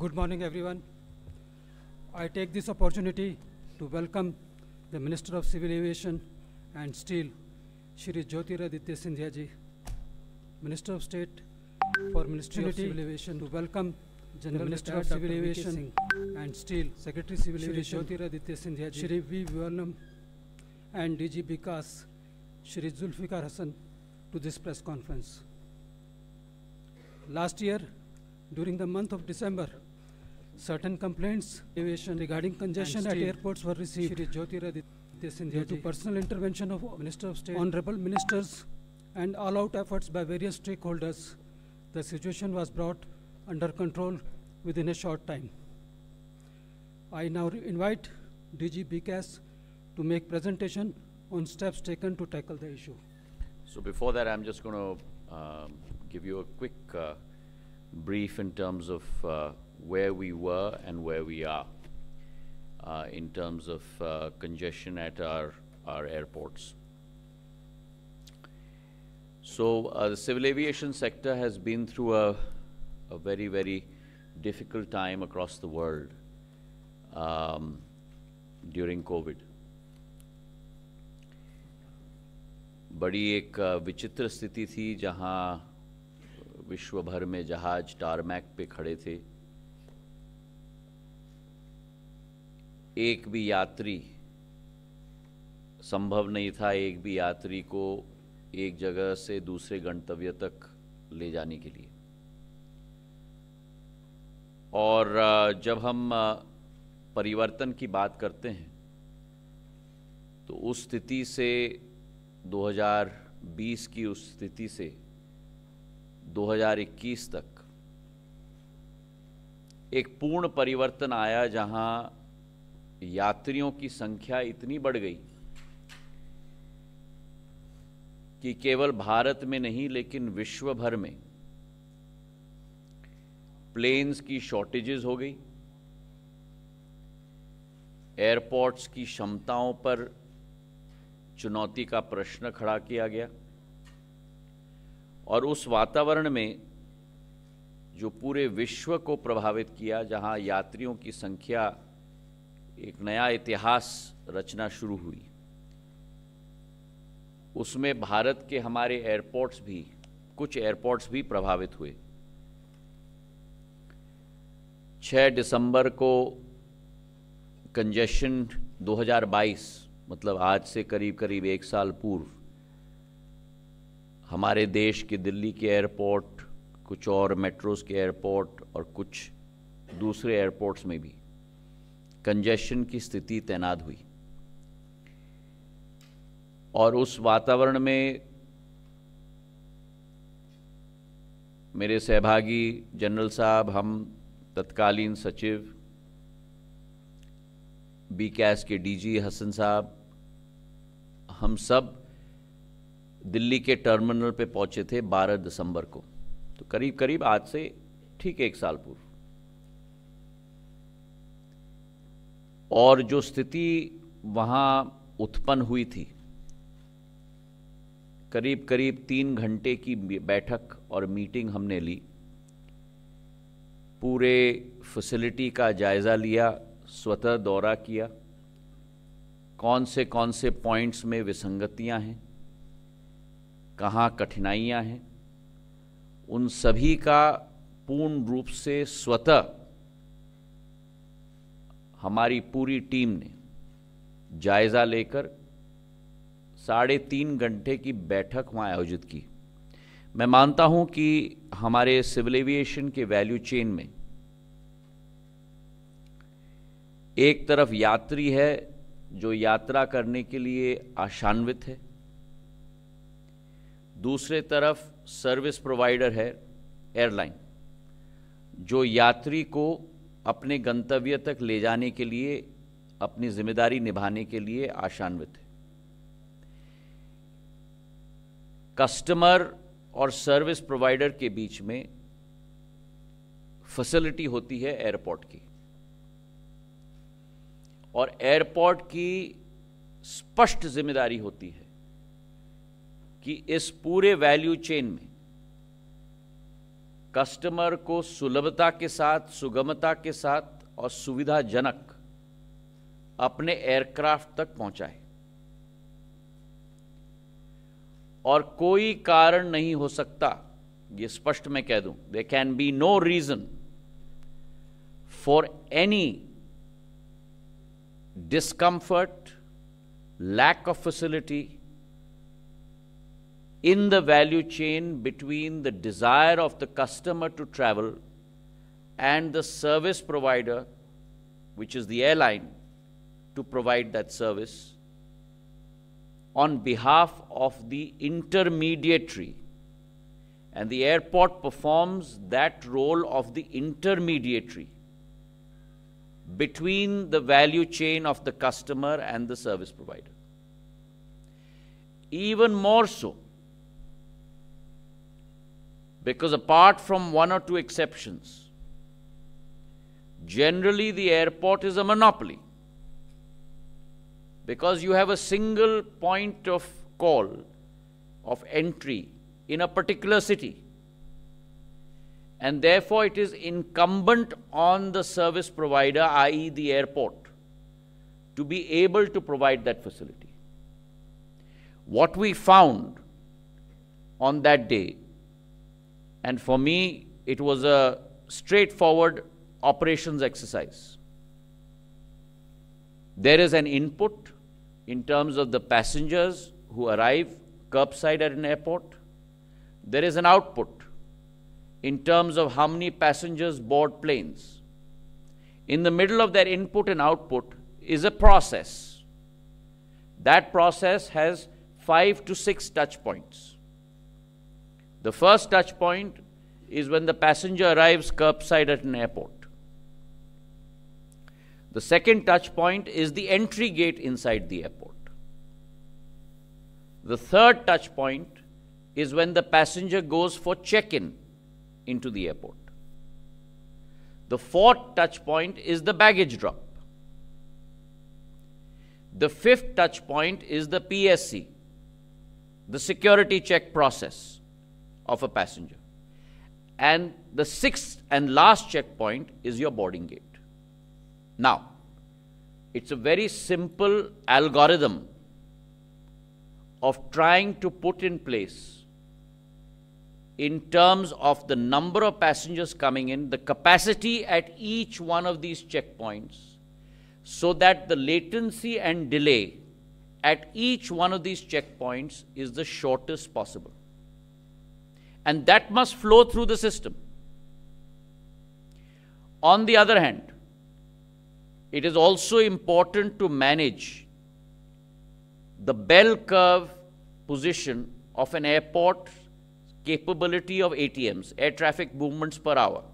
Good morning, everyone. I take this opportunity to welcome the Minister of Civil Aviation and Steel, Shri Jyotiraditya Scindia ji, Minister of State for Ministry of Civil Aviation, to welcome General Minister of Civil Aviation and Steel, Secretary Civil Aviation, Jyotiraditya Scindia ji, Shri V. Vivalam, and DG Vikas, Shri Zulfikar Hassan, to this press conference. Last year, during the month of December, certain complaints aviation regarding congestion at airports were received. Shri Jyotiraditya Scindia due to personal intervention of Minister of State, honorable ministers, and all-out efforts by various stakeholders, the situation was brought under control within a short time. I now invite DG Vikas to make presentation on steps taken to tackle the issue. So before that, I'm just going to give you a quick brief in terms of where we were and where we are in terms of congestion at our airports. So the civil aviation sector has been through a very, very difficult time across the world during COVID. बड़ी एक विचित्र स्थिति थी जहां विश्व भर में जहाज टारमैक पे खड़े थे, एक भी यात्री संभव नहीं था एक भी यात्री को एक जगह से दूसरे गंतव्य तक ले जाने के लिए। और जब हम परिवर्तन की बात करते हैं तो उस स्थिति से 2020 की उस स्थिति से 2021 तक एक पूर्ण परिवर्तन आया जहां यात्रियों की संख्या इतनी बढ़ गई कि केवल भारत में नहीं लेकिन विश्व भर में प्लेन्स की शॉर्टेजेस हो गई, एयरपोर्ट्स की क्षमताओं पर चुनौती का प्रश्न खड़ा किया गया। और उस वातावरण में जो पूरे विश्व को प्रभावित किया, जहां यात्रियों की संख्या एक नया इतिहास रचना शुरू हुई, उसमें भारत के हमारे एयरपोर्ट्स भी, कुछ एयरपोर्ट्स भी प्रभावित हुए। 6 दिसंबर को कंजेशन 2022, मतलब आज से करीब करीब 1 साल पूर्व, हमारे देश के दिल्ली के एयरपोर्ट, कुछ और मेट्रोस के एयरपोर्ट और कुछ दूसरे एयरपोर्ट्स में भी कंजेशन की स्थिति तैनात हुई। और उस वातावरण में मेरे सहभागी जनरल साहब, हम तत्कालीन सचिव, बीकैस के डीजी हसन साहब, हम सब दिल्ली के टर्मिनल पे पहुंचे थे 12 दिसंबर को, तो करीब करीब आज से ठीक 1 साल पूर्व। और जो स्थिति वहां उत्पन्न हुई थी, करीब करीब 3 घंटे की बैठक और मीटिंग हमने ली, पूरे फैसिलिटी का जायजा लिया, स्वतः दौरा किया, कौन से पॉइंट्स में विसंगतियां हैं, कहाँ कठिनाइयां हैं, उन सभी का पूर्ण रूप से स्वतः हमारी पूरी टीम ने जायजा लेकर 3.5 घंटे की बैठक वहाँ आयोजित की। मैं मानता हूँ कि हमारे सिविल एविएशन के वैल्यू चेन में एक तरफ यात्री है जो यात्रा करने के लिए आशान्वित है, दूसरे तरफ सर्विस प्रोवाइडर है एयरलाइन, जो यात्री को अपने गंतव्य तक ले जाने के लिए, अपनी जिम्मेदारी निभाने के लिए आशान्वित है। कस्टमर और सर्विस प्रोवाइडर के बीच में फैसिलिटी होती है एयरपोर्ट की, और एयरपोर्ट की स्पष्ट जिम्मेदारी होती है कि इस पूरे वैल्यू चेन में कस्टमर को सुलभता के साथ, सुगमता के साथ और सुविधाजनक अपने एयरक्राफ्ट तक पहुंचाए। और कोई कारण नहीं हो सकता, ये स्पष्ट मैं कह दूं, there can be no reason for any discomfort, lack of facility in the value chain between the desire of the customer to travel and the service provider, which is the airline, to provide that service on behalf of the intermediary. And the airport performs that role of the intermediary between the value chain of the customer and the service provider. Even more so, because apart from one or two exceptions, generally the airport is a monopoly, because you have a single point of call of entry in a particular city. And therefore, it is incumbent on the service provider, i.e. the airport, to be able to provide that facility. What we found on that day, and for me, it was a straightforward operations exercise. There is an input in terms of the passengers who arrive curbside at an airport. There is an output in terms of how many passengers board planes. In the middle of that input and output is a process. That process has 5 to 6 touch points. The first touch point is when the passenger arrives curbside at an airport. The second touch point is the entry gate inside the airport. The third touch point is when the passenger goes for check-in into the airport. The fourth touch point is the baggage drop. The fifth touch point is the PSC, the security check process of a passenger. And the sixth and last checkpoint is your boarding gate. Now, it's a very simple algorithm of trying to put in place, in terms of the number of passengers coming in, the capacity at each one of these checkpoints, so that the latency and delay at each one of these checkpoints is the shortest possible. And that must flow through the system. On the other hand, it is also important to manage the bell curve position of an airport capability of ATMs, air traffic movements per hour,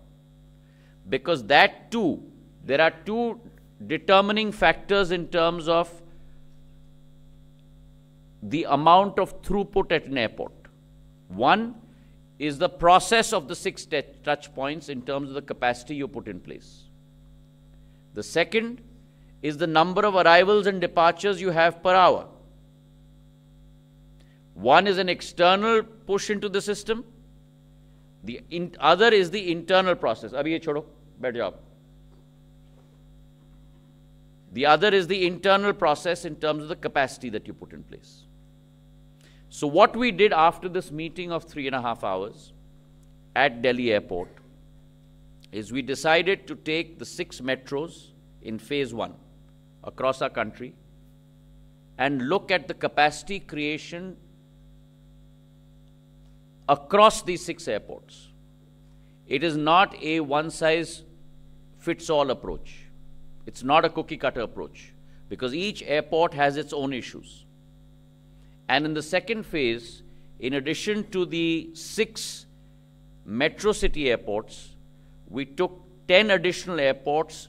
because that too, there are two determining factors in terms of the amount of throughput at an airport. One is the process of the 6 touch points in terms of the capacity you put in place. The second is the number of arrivals and departures you have per hour. One is an external push into the system. The other is the internal process. Abhi ye chodo, baith jao. The other is the internal process in terms of the capacity that you put in place. So what we did after this meeting of 3.5 hours at Delhi airport is we decided to take the 6 metros in phase 1 across our country and look at the capacity creation across these 6 airports. It is not a one-size-fits-all approach. It's not a cookie-cutter approach, because each airport has its own issues. And in the second phase, in addition to the 6 metro city airports, we took 10 additional airports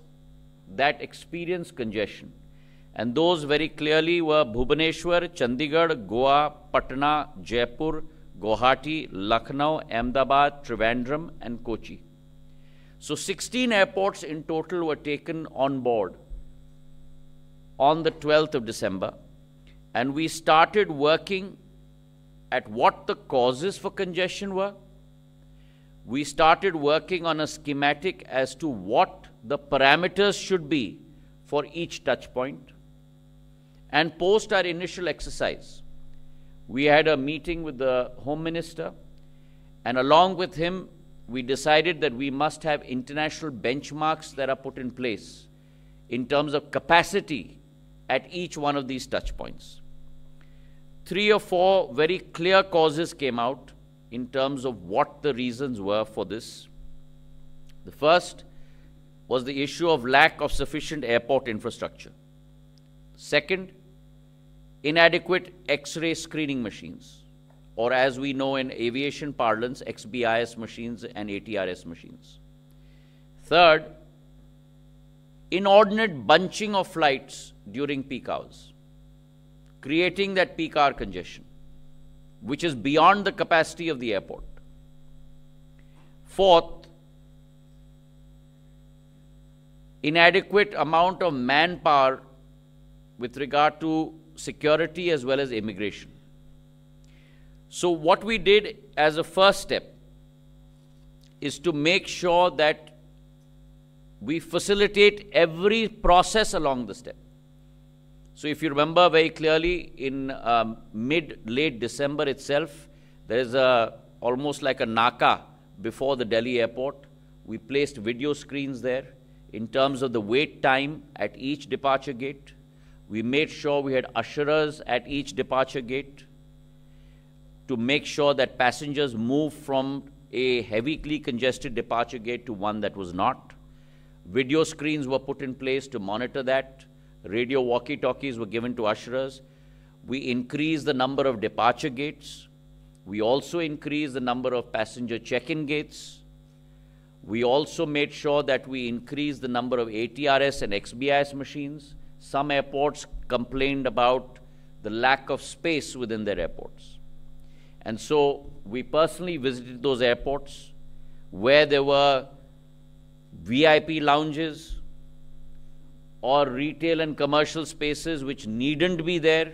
that experience congestion. And those very clearly were Bhubaneswar, Chandigarh, Goa, Patna, Jaipur, Guwahati, Lucknow, Ahmedabad, Trivandrum, and Kochi. So 16 airports in total were taken on board on the 12th of December. And we started working at what the causes for congestion were, we started working on a schematic as to what the parameters should be for each touch point. And post our initial exercise, we had a meeting with the Home Minister, and along with him, we decided that we must have international benchmarks that are put in place in terms of capacity at each one of these touch points. 3 or 4 very clear causes came out in terms of what the reasons were for this. The first was the issue of lack of sufficient airport infrastructure. Second, inadequate X-ray screening machines, or as we know in aviation parlance, XBIS machines and ATRS machines. Third, inordinate bunching of flights during peak hours, creating that peak hour congestion, which is beyond the capacity of the airport. Fourth, inadequate amount of manpower with regard to security as well as immigration. So what we did as a first step is to make sure that we facilitate every process along the step. So if you remember very clearly, in mid-late December itself, there is almost like a Naka before the Delhi airport. We placed video screens there in terms of the wait time at each departure gate. We made sure we had usherers at each departure gate to make sure that passengers moved from a heavily congested departure gate to one that was not. Video screens were put in place to monitor that. Radio walkie-talkies were given to usherers. We increased the number of departure gates. We also increased the number of passenger check-in gates. We also made sure that we increased the number of ATRS and XBIS machines. Some airports complained about the lack of space within their airports. And so we personally visited those airports where there were VIP lounges or retail and commercial spaces which needn't be there,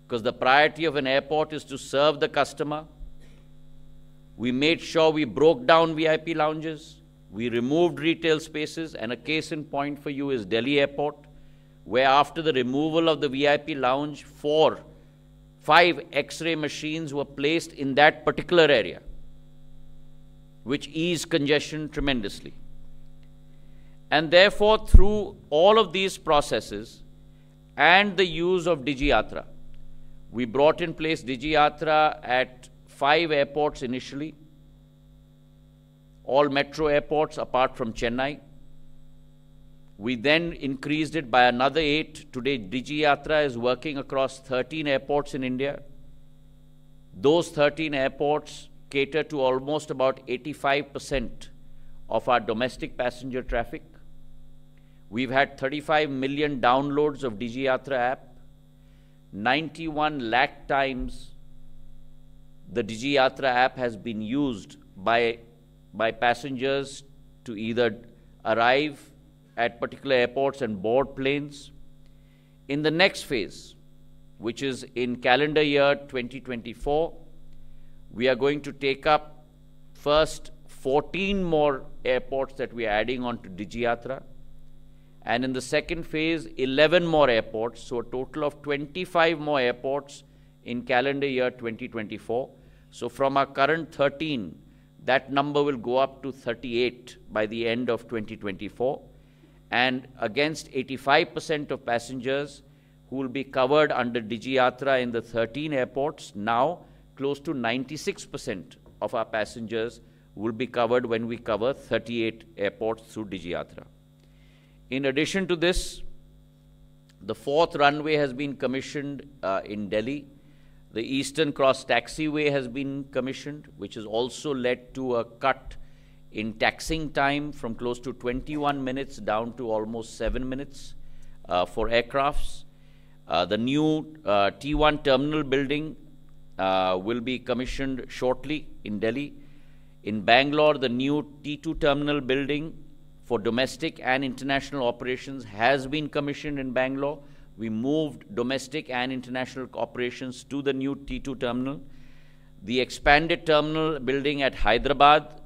because the priority of an airport is to serve the customer. We made sure we broke down VIP lounges. We removed retail spaces, and a case in point for you is Delhi Airport, where after the removal of the VIP lounge, 5 X-ray machines were placed in that particular area, which eased congestion tremendously. And therefore, through all of these processes and the use of DigiYatra, we brought in place DigiYatra at 5 airports initially, all metro airports apart from Chennai. We then increased it by another 8. Today, DigiYatra is working across 13 airports in India. Those 13 airports cater to almost about 85% of our domestic passenger traffic. We've had 35 million downloads of DigiYatra app. 91 lakh times the DigiYatra app has been used by passengers to either arrive at particular airports and board planes. In the next phase, which is in calendar year 2024, we are going to take up first 14 more airports that we are adding on to DigiYatra. And in the second phase, 11 more airports, so a total of 25 more airports in calendar year 2024. So from our current 13, that number will go up to 38 by the end of 2024. And against 85% of passengers who will be covered under DigiYatra in the 13 airports, now close to 96% of our passengers will be covered when we cover 38 airports through DigiYatra. In addition to this, the 4th runway has been commissioned in Delhi. The Eastern Cross Taxiway has been commissioned, which has also led to a cut in taxiing time from close to 21 minutes down to almost 7 minutes for aircrafts. The new T1 terminal building will be commissioned shortly in Delhi. In Bangalore, the new T2 terminal building for domestic and international operations has been commissioned in Bangalore. We moved domestic and international operations to the new T2 terminal. The expanded terminal building at Hyderabad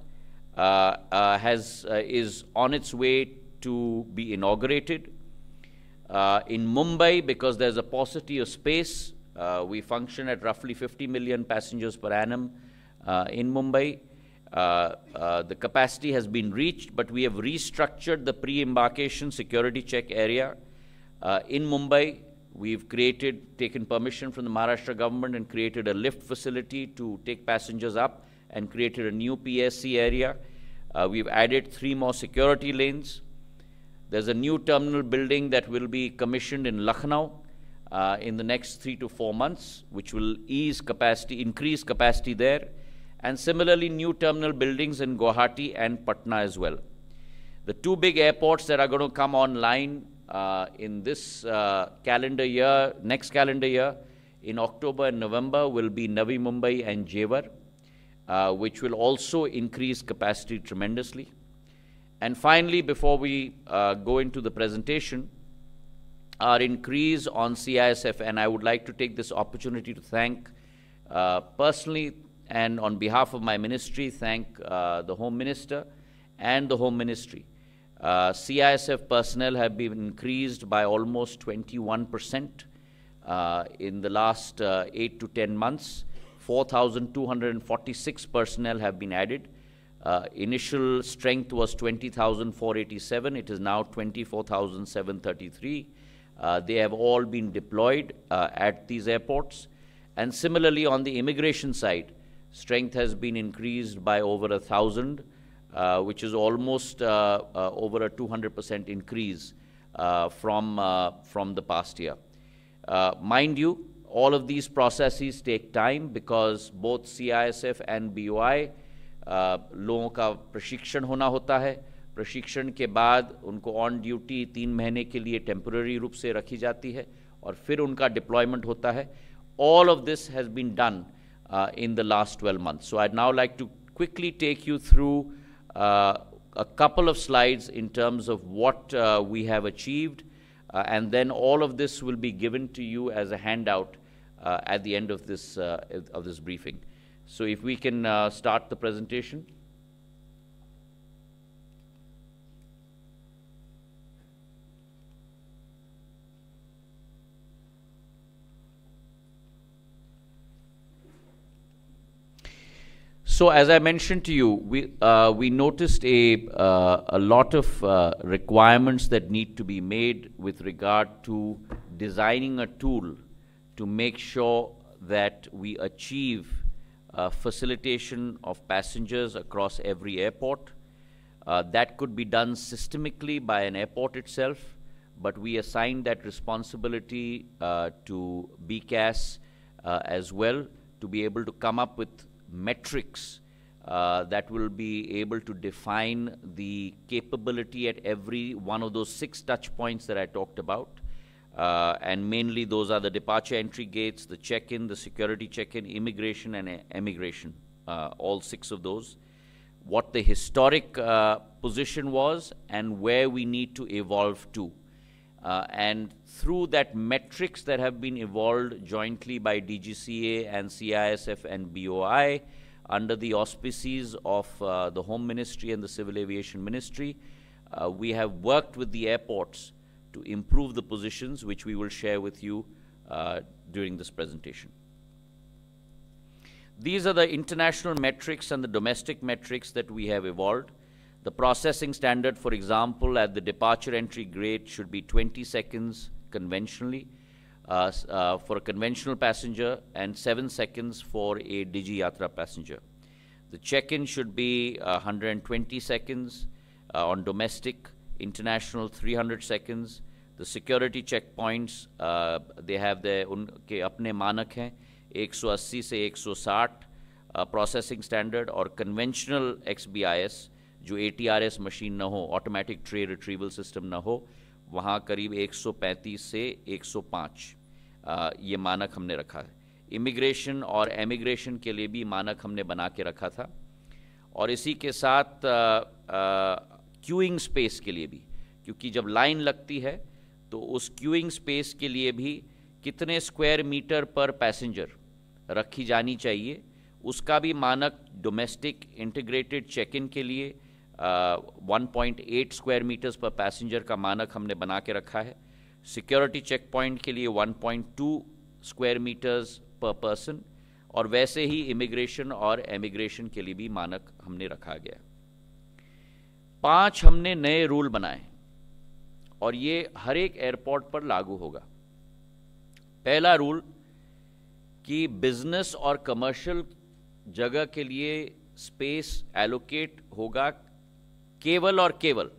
is on its way to be inaugurated. In Mumbai, because there's a paucity of space, we function at roughly 50 million passengers per annum in Mumbai. The capacity has been reached, but we have restructured the pre-embarkation security check area. In Mumbai, we've taken permission from the Maharashtra government and created a lift facility to take passengers up and created a new PSC area. We've added 3 more security lanes. There's a new terminal building that will be commissioned in Lucknow in the next 3 to 4 months, which will increase capacity there. And similarly, new terminal buildings in Guwahati and Patna as well. The 2 big airports that are going to come online in this calendar year, next calendar year, in October and November, will be Navi Mumbai and Jewar, which will also increase capacity tremendously. And finally, before we go into the presentation, our increase on CISF, and I would like to take this opportunity to thank personally and on behalf of my ministry, thank the Home Minister and the Home Ministry. CISF personnel have been increased by almost 21% in the last 8 to 10 months. 4,246 personnel have been added. Initial strength was 20,487. It is now 24,733. They have all been deployed at these airports. And similarly, on the immigration side, strength has been increased by over 1,000, which is almost over a 200% increase from the past year. Mind you, all of these processes take time because both CISF and BOI लोगों का प्रशिक्षण होना होता है. प्रशिक्षण के बाद उनको ऑन ड्यूटी 3 महीने के लिए टेम्पररी रूप से रखी जाती है और फिर उनका डिप्लॉयमेंट होता है. All of this has been done in the last 12 months. So I'd now like to quickly take you through a couple of slides in terms of what we have achieved, and then all of this will be given to you as a handout at the end of this briefing. So if we can start the presentation. So as I mentioned to you, we noticed a lot of requirements that need to be made with regard to designing a tool to make sure that we achieve facilitation of passengers across every airport. That could be done systemically by an airport itself, but we assigned that responsibility to BCAS as well, to be able to come up with metrics that will be able to define the capability at every one of those 6 touch points that I talked about. And mainly those are the departure entry gates, the check-in, the security check-in, immigration and emigration, all 6 of those. What the historic position was and where we need to evolve to. And through that metrics that have been evolved jointly by DGCA and CISF and BOI under the auspices of the Home Ministry and the Civil Aviation Ministry, we have worked with the airports to improve the positions, which we will share with you during this presentation. These are the international metrics and the domestic metrics that we have evolved. The processing standard, for example, at the departure entry gate should be 20 seconds conventionally for a conventional passenger and 7 seconds for a Digi Yatra passenger. The check-in should be 120 seconds on domestic, international 300 seconds. The security checkpoints, they have their उनके अपने मानक हैं 180 से 160 processing standard और conventional XBIS जो ATRS machine ना हो, automatic tray retrieval system ना हो, वहाँ करीब 135 से 105 ये मानक हमने रखा है. इमिग्रेशन और एमिग्रेशन के लिए भी मानक हमने बना के रखा था. और इसी के साथ क्यूइंग स्पेस के लिए भी, क्योंकि जब लाइन लगती है तो उस क्यूइंग स्पेस के लिए भी कितने स्क्वायर मीटर पर पैसेंजर रखी जानी चाहिए, उसका भी मानक डोमेस्टिक इंटीग्रेटेड चेक इन के लिए 1.8 स्क्वायर मीटर्स पर पैसेंजर का मानक हमने बना के रखा है। सिक्योरिटी चेक पॉइंट के लिए 1.2 स्क्वायर मीटर्स पर पर्सन, और वैसे ही इमिग्रेशन और एमिग्रेशन के लिए भी मानक हमने रखा गया। 5 हमने नए रूल बनाए और ये हर एक एयरपोर्ट पर लागू होगा। पहला रूल कि बिजनेस और कमर्शियल जगह के लिए स्पेस एलोकेट होगा केवल और केवल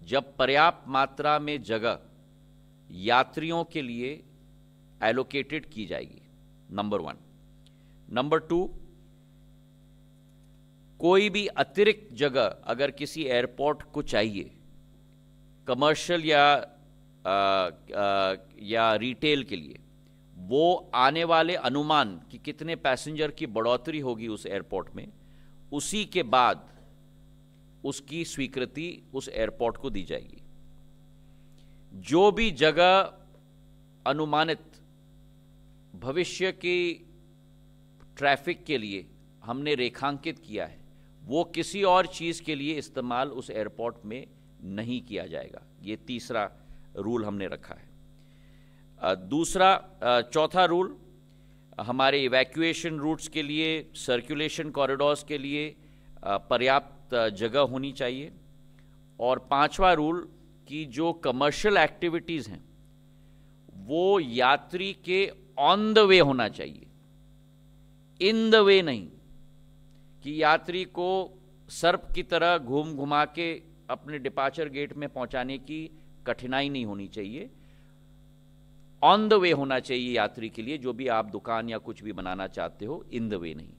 जब पर्याप्त मात्रा में जगह यात्रियों के लिए एलोकेटेड की जाएगी, नंबर 1। नंबर 2, कोई भी अतिरिक्त जगह अगर किसी एयरपोर्ट को चाहिए कमर्शियल या रिटेल के लिए, वो आने वाले अनुमान कि कितने पैसेंजर की बढ़ोतरी होगी उस एयरपोर्ट में, उसी के बाद उसकी स्वीकृति उस एयरपोर्ट को दी जाएगी। जो भी जगह अनुमानित भविष्य की ट्रैफिक के लिए हमने रेखांकित किया है, वो किसी और चीज़ के लिए इस्तेमाल उस एयरपोर्ट में नहीं किया जाएगा। ये तीसरा रूल हमने रखा है। चौथा रूल, हमारे इवैक्यूएशन रूट्स के लिए, सर्कुलेशन कॉरिडोर्स के लिए पर्याप्त जगह होनी चाहिए। और 5वां रूल कि जो कमर्शियल एक्टिविटीज़ हैं वो यात्री के ऑन द वे होना चाहिए, इन द वे नहीं, कि यात्री को सर्प की तरह घूम घुमा के अपने डिपार्चर गेट में पहुंचाने की कठिनाई नहीं होनी चाहिए। ऑन द वे होना चाहिए यात्री के लिए, जो भी आप दुकान या कुछ भी बनाना चाहते हो, इन द वे नहीं।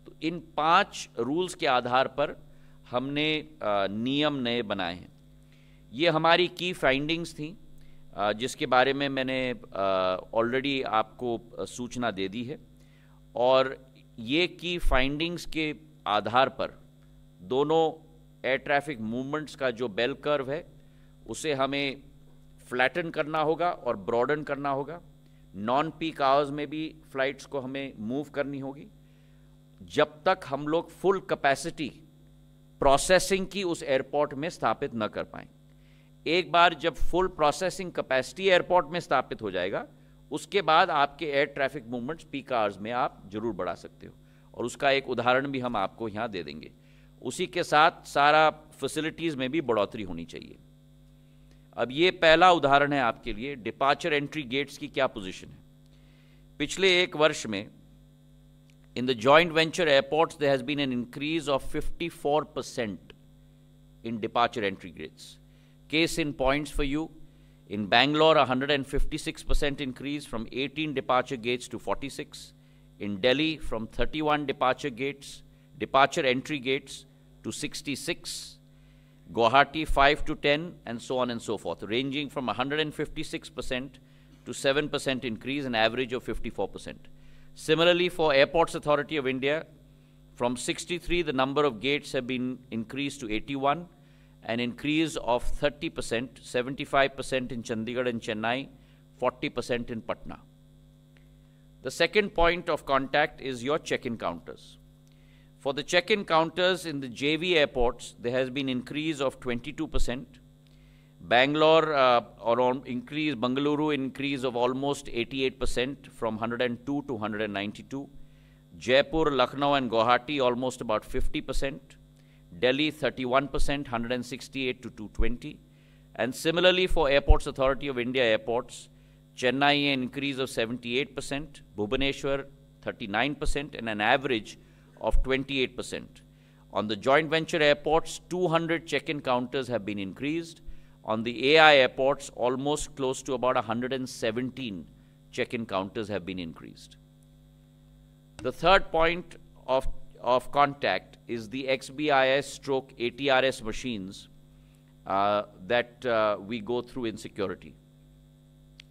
तो इन 5 रूल्स के आधार पर हमने नियम नए बनाए हैं। ये हमारी की फाइंडिंग्स थी, जिसके बारे में मैंने ऑलरेडी आपको सूचना दे दी है। और ये की फाइंडिंग्स के आधार पर दोनों एयर ट्रैफिक मूवमेंट्स का जो बेल कर्व है उसे हमें फ्लैटन करना होगा और ब्रॉडन करना होगा। नॉन पीक आवर्स में भी फ्लाइट्स को हमें मूव करनी होगी। जब तक हम लोग फुल कैपेसिटी प्रोसेसिंग की उस एयरपोर्ट में स्थापित न कर पाएं। एक बार जब फुल प्रोसेसिंग कैपेसिटी एयरपोर्ट में स्थापित हो जाएगा, उसके बाद आपके air traffic movements peak hours में आप जरूर बढ़ा सकते हो, और उसका एक उदाहरण भी हम आपको यहाँ दे देंगे। उसी के साथ सारा फैसिलिटीज़ में भी बढ़ोतरी होनी चाहिए। अब ये पहला उदाहरण है आपके लिए, डिपार्चर एंट्री गेट्स की क्या पोजीशन है। पिछले एक वर्ष में in the joint venture airports there has been an increase of 54% in departure entry gates. Case in points for you, in Bangalore 156% increase from 18 departure gates to 46, in Delhi from 31 departure entry gates to 66, Guwahati 5 to 10, and so on and so forth, ranging from 156% to 7% increase, an average of 54%. Similarly, for Airports Authority of India, from 63, the number of gates have been increased to 81, an increase of 30%, 75% in Chandigarh and Chennai, 40% in Patna. The second point of contact is your check-in counters. For the check-in counters in the JV airports, there has been increase of 22%. Bengaluru increase of almost 88% from 102 to 192. Jaipur, Lucknow and Guwahati almost about 50%. Delhi 31%, 168 to 220. And similarly for Airports Authority of India airports, Chennai an increase of 78%, Bhubaneswar 39%, and an average of 28%. On the joint venture airports, 200 check-in counters have been increased. On the AI airports, almost close to about 117 check-in counters have been increased. The third point of contact is the XBIS/ATRS machines that we go through in security.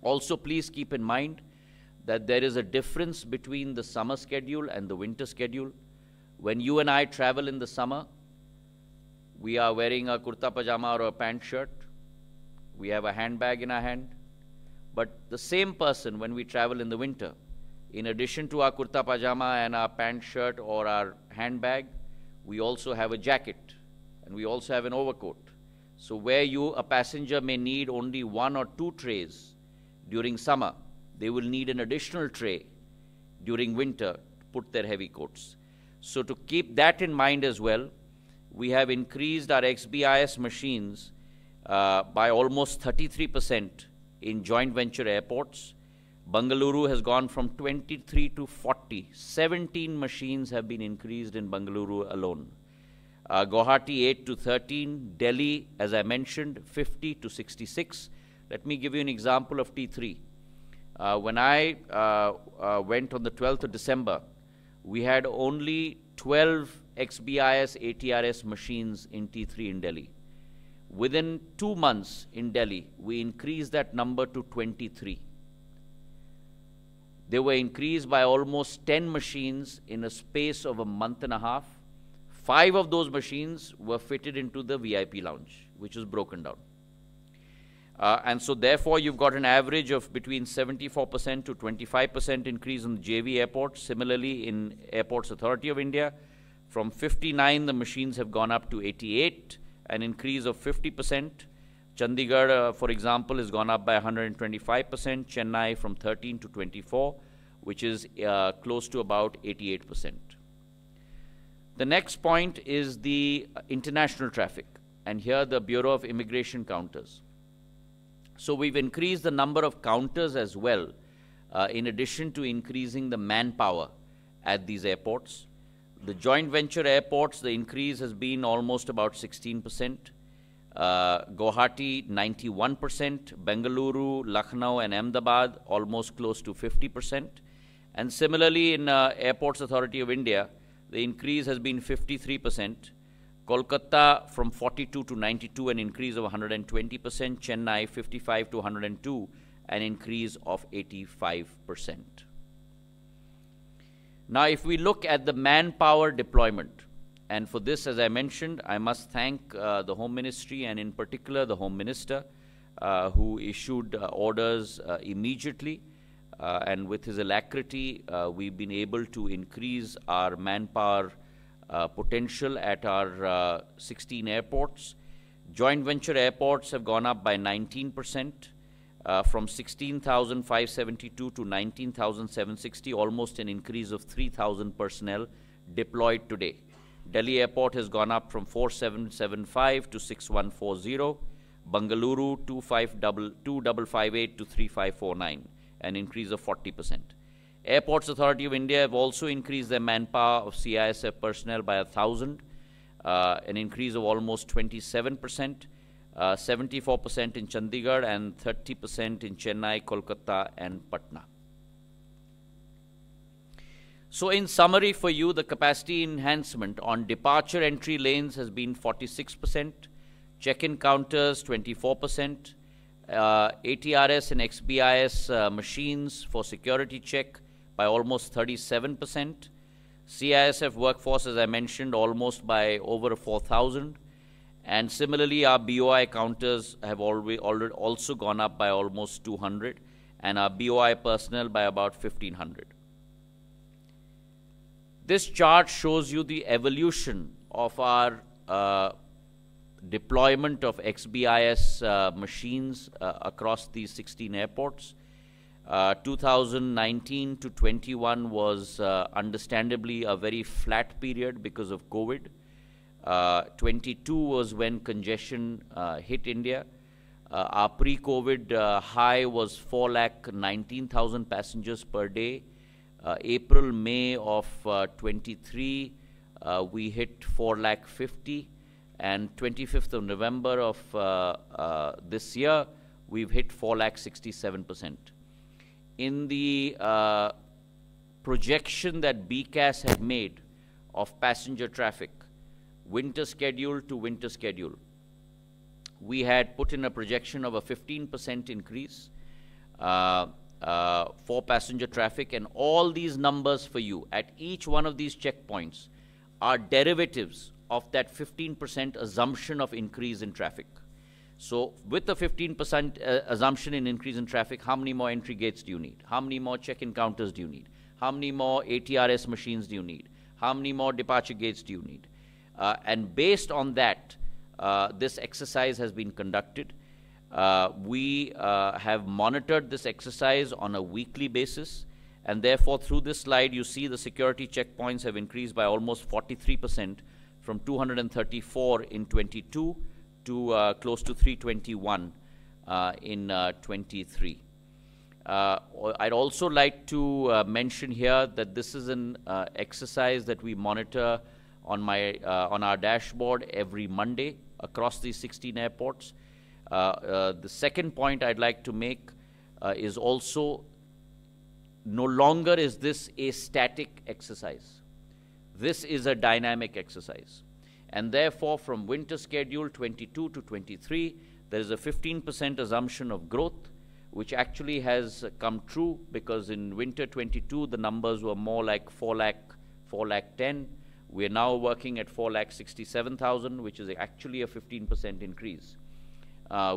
Also, please keep in mind that there is a difference between the summer schedule and the winter schedule. When you and I travel in the summer, we are wearing a kurta pajama or a pant shirt. We have a handbag in our hand. But the same person, when we travel in the winter, In addition to our kurta pajama and our pant shirt or our handbag, we also have a jacket and we also have an overcoat. So where a passenger may need only 1 or 2 trays during summer, they will need an additional tray during winter to put their heavy coats. So to keep that in mind as well, we have increased our XBIS machines by almost 33% in joint venture airports. Bengaluru has gone from 23 to 40. 17 machines have been increased in Bengaluru alone. Guwahati 8 to 13. Delhi, as I mentioned, 50 to 66. Let me give you an example of T3. When I went on the 12th of December, we had only 12 XBIS ATRS machines in T3 in Delhi. Within 2 months in Delhi, we increased that number to 23. They were increased by almost 10 machines in a space of a month and a half. 5 of those machines were fitted into the VIP lounge, which was broken down. And so therefore, you've got an average of between 74% to 25% increase in the JV airports. Similarly, in Airports Authority of India, from 59, the machines have gone up to 88, an increase of 50%. Chandigarh, for example, has gone up by 125%. Chennai from 13 to 24, which is close to about 88%. The next point is the international traffic, and here the Bureau of Immigration counters. So we've increased the number of counters as well, in addition to increasing the manpower at these airports. The joint venture airports, the increase has been almost about 16%. Guwahati 91%, Bengaluru, Lucknow and Ahmedabad almost close to 50%. And similarly in Airports Authority of India, the increase has been 53%. Kolkata from 42 to 92, an increase of 120%. Chennai 55 to 102, an increase of 85%. Now, if we look at the manpower deployment, and for this, as I mentioned, I must thank the Home Ministry and in particular the Home Minister who issued orders immediately, and with his alacrity, we've been able to increase our manpower potential at our 16 airports. Joint venture airports have gone up by 19%, from 16,572 to 19,760, almost an increase of 3,000 personnel deployed today. Delhi Airport has gone up from 4775 to 6140, Bengaluru 2558 to 3549, an increase of 40%. Airports Authority of India have also increased their manpower of CISF personnel by 1,000, an increase of almost 27%, 74% in Chandigarh and 30% in Chennai, Kolkata and Patna. So in summary for you, the capacity enhancement on departure entry lanes has been 46%, check-in counters 24%, ATRS and XBIS machines for security check by almost 37%, CISF workforce, as I mentioned, almost by over 4,000, and similarly our BOI counters have already also gone up by almost 200, and our BOI personnel by about 1,500. This chart shows you the evolution of our deployment of XBIS machines across these 16 airports. 2019 to 21 was understandably a very flat period because of COVID. 22 was when congestion hit India. Our pre-COVID high was 4,19,000 passengers per day. April, May of 23, we hit 4,50,000, and 25th of November of this year, we've hit 4,67%. In the projection that BCAS had made of passenger traffic, winter schedule to winter schedule, we had put in a projection of a 15% increase for passenger traffic, and all these numbers for you at each one of these checkpoints are derivatives of that 15% assumption of increase in traffic. So with the 15% assumption in increase in traffic, how many more entry gates do you need? How many more check-in counters do you need? How many more ATRS machines do you need? How many more departure gates do you need? And based on that, this exercise has been conducted. We have monitored this exercise on a weekly basis, and therefore through this slide you see the security checkpoints have increased by almost 43%, from 234 in 22 to close to 321 in 23. I'd also like to mention here that this is an exercise that we monitor on our dashboard every Monday across these 16 airports. The second point I'd like to make is also, no longer is this a static exercise. This is a dynamic exercise. And therefore, from winter schedule 22 to 23, there is a 15% assumption of growth, which actually has come true, because in winter 22, the numbers were more like 4 lakh 10. We are now working at 4,67,000, which is actually a 15% increase.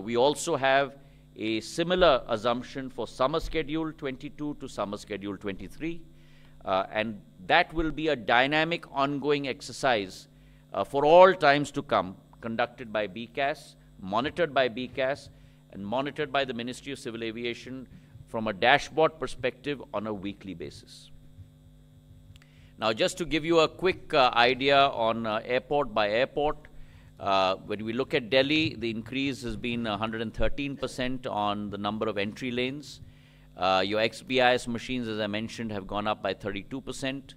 We also have a similar assumption for summer schedule 22 to summer schedule 23. And that will be a dynamic ongoing exercise for all times to come, conducted by BCAS, monitored by BCAS, and monitored by the Ministry of Civil Aviation from a dashboard perspective on a weekly basis. Now, just to give you a quick idea on airport by airport, when we look at Delhi, the increase has been 113% on the number of entry lanes. Your XBIS machines, as I mentioned, have gone up by 32%.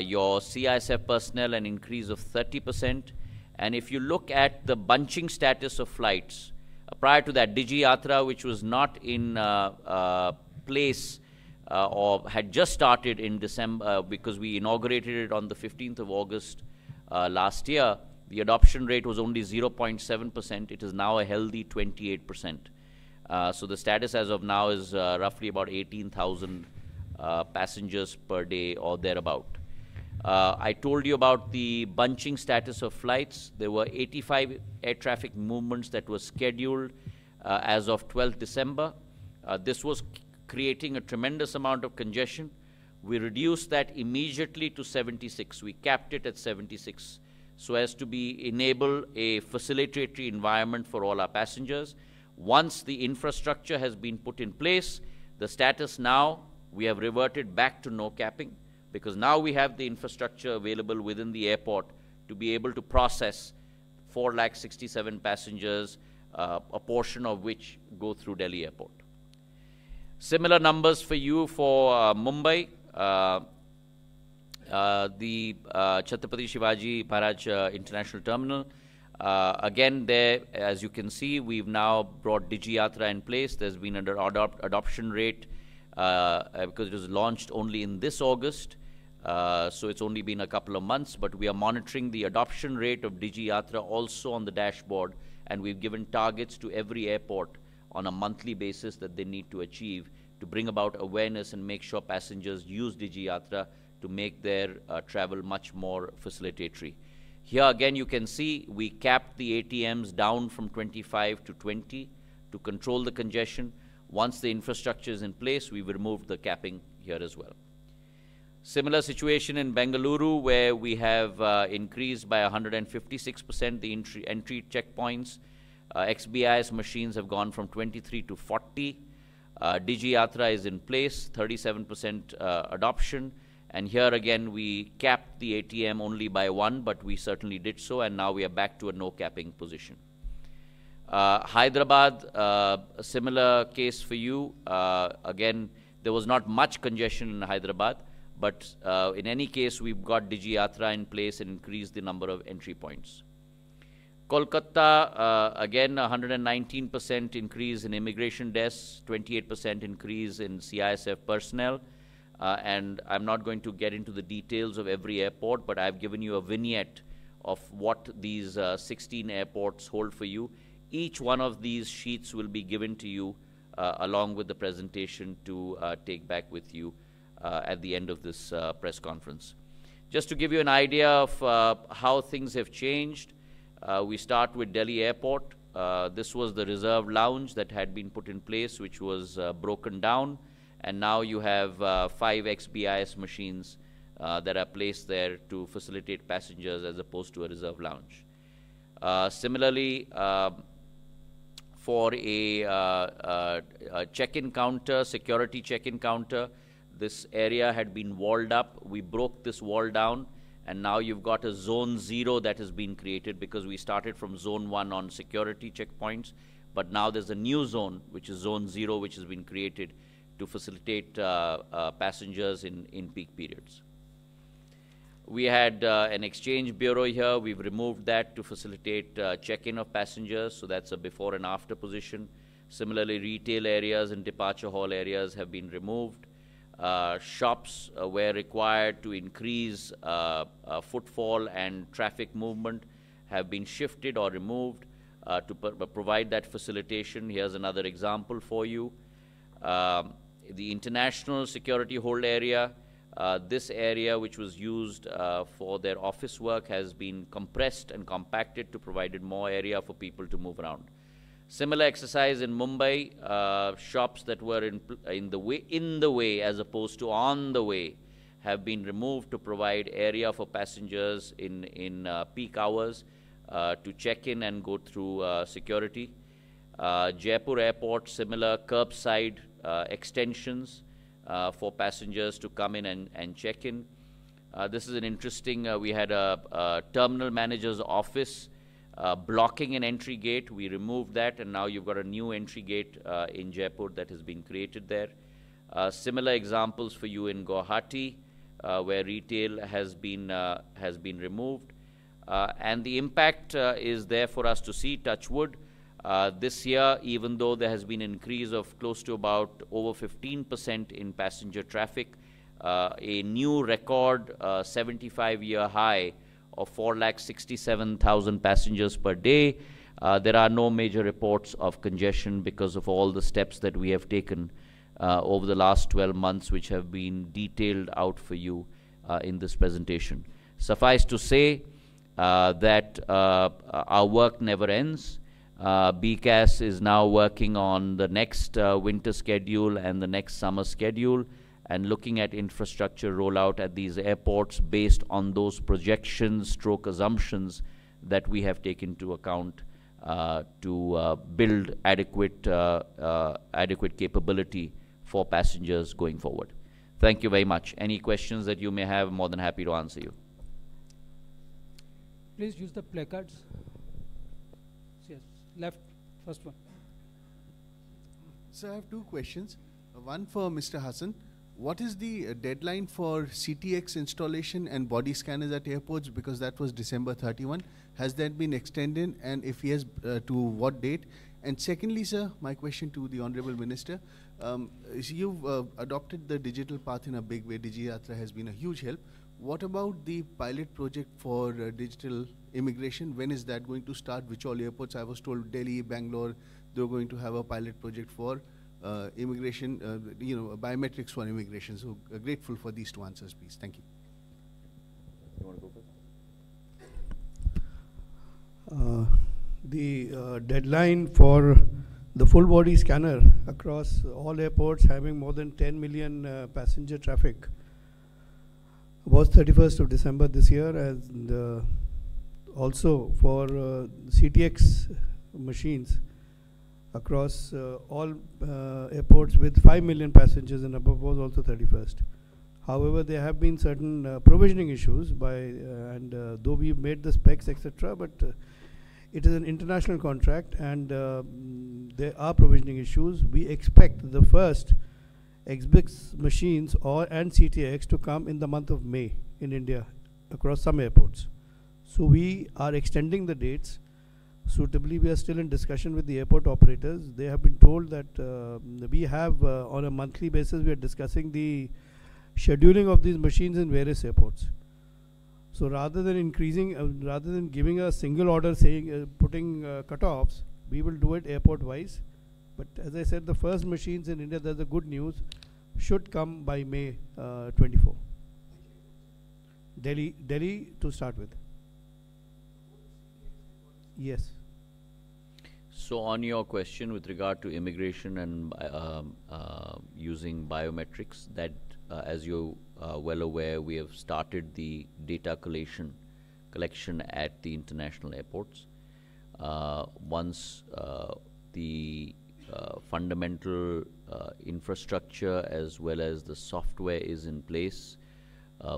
Your CISF personnel, an increase of 30%. And if you look at the bunching status of flights, prior to that, Digi Yatra, which was not in place or had just started in December, because we inaugurated it on the 15th of August last year, the adoption rate was only 0.7%. It is now a healthy 28%. So the status as of now is roughly about 18,000 passengers per day or thereabout. I told you about the bunching status of flights. There were 85 air traffic movements that were scheduled as of 12th December. This was creating a tremendous amount of congestion. We reduced that immediately to 76. We capped it at 76, so as to enable a facilitatory environment for all our passengers. Once the infrastructure has been put in place, the status now, we have reverted back to no capping, because now we have the infrastructure available within the airport to be able to process 4,67,000 passengers, a portion of which go through Delhi Airport. Similar numbers for you for Mumbai. The Chhatrapati Shivaji Maharaj International Terminal. Again, there, as you can see, we've now brought Digi Yatra in place. There's been an adoption rate because it was launched only in this August. So it's only been a couple of months, but we are monitoring the adoption rate of Digi Yatra also on the dashboard, and we've given targets to every airport on a monthly basis that they need to achieve to bring about awareness and make sure passengers use Digi Yatra to make their travel much more facilitatory. Here again you can see we capped the ATMs down from 25 to 20 to control the congestion. Once the infrastructure is in place, we've removed the capping here as well. Similar situation in Bengaluru, where we have increased by 156% the entry checkpoints. XBIS machines have gone from 23 to 40. Digi Yatra is in place, 37% adoption. And here again, we capped the ATM only by 1, but we certainly did so, and now we are back to a no capping position. Hyderabad, a similar case for you. Again, there was not much congestion in Hyderabad, but in any case, we've got Digi Yatra in place and increased the number of entry points. Kolkata, again, 119% increase in immigration desks, 28% increase in CISF personnel. And I'm not going to get into the details of every airport, but I've given you a vignette of what these 16 airports hold for you. Each one of these sheets will be given to you along with the presentation to take back with you at the end of this press conference. Just to give you an idea of how things have changed, we start with Delhi Airport. This was the reserve lounge that had been put in place, which was broken down, and now you have 5 XBIS machines that are placed there to facilitate passengers as opposed to a reserve lounge. Similarly, for a check-in counter, security check-in counter, this area had been walled up. We broke this wall down, and now you've got a zone 0 that has been created, because we started from zone 1 on security checkpoints, but now there's a new zone, which is zone 0, which has been created to facilitate passengers in peak periods. We had an exchange bureau here. We've removed that to facilitate check-in of passengers, so that's a before and after position. Similarly, retail areas and departure hall areas have been removed. Shops were required to increase footfall and traffic movement have been shifted or removed to provide that facilitation. Here's another example for you. The international security hold area, this area, which was used for their office work, has been compressed and compacted to provide more area for people to move around. Similar exercise in Mumbai. Shops that were in the way as opposed to on the way have been removed to provide area for passengers in peak hours to check in and go through security. Jaipur Airport, similar curbside extensions for passengers to come in and check in. This is an interesting, we had a terminal manager's office blocking an entry gate. We removed that, and now you've got a new entry gate in Jaipur that has been created there. Similar examples for you in Guwahati, where retail has been removed. And the impact is there for us to see, touch wood. This year, even though there has been an increase of close to about over 15% in passenger traffic, a new record 75-year high of 4,67,000 passengers per day. There are no major reports of congestion because of all the steps that we have taken over the last 12 months, which have been detailed out for you in this presentation. Suffice to say that our work never ends. BCAS is now working on the next winter schedule and the next summer schedule, and looking at infrastructure rollout at these airports based on those projections stroke assumptions that we have taken into account to build adequate capability for passengers going forward. Thank you very much. Any questions that you may have, I'm more than happy to answer you. Please use the placards. Yes, left, first one. So I have two questions. One for Mr. Hassan. What is the deadline for CTX installation and body scanners at airports? Because that was December 31. Has that been extended, and if yes, to what date? And secondly, sir, my question to the Honorable Minister, you've adopted the digital path in a big way. DigiYatra has been a huge help. What about the pilot project for digital immigration? When is that going to start? Which all airports? I was told Delhi, Bangalore, they're going to have a pilot project for immigration, biometrics for immigration. So grateful for these two answers, please. Thank you. You want to go first? The deadline for the full body scanner across all airports having more than 10 million passenger traffic was 31st of December this year, and also for CTX machines across all airports with 5 million passengers and above was also 31st. However, there have been certain provisioning issues though we've made the specs, etc., but it is an international contract, and there are provisioning issues. We expect the first XBIX machines and CTX to come in the month of May in India across some airports. So we are extending the dates suitably. We are still in discussion with the airport operators. They have been told that we have on a monthly basis, we are discussing the scheduling of these machines in various airports. So rather than giving a single order saying putting cutoffs, we will do it airport wise. But as I said, the first machines in India, there's a good news, should come by May 24. Delhi to start with. Yes. So on your question with regard to immigration and using biometrics, that as you are well aware, we have started the data collection at the international airports. Once the fundamental infrastructure as well as the software is in place,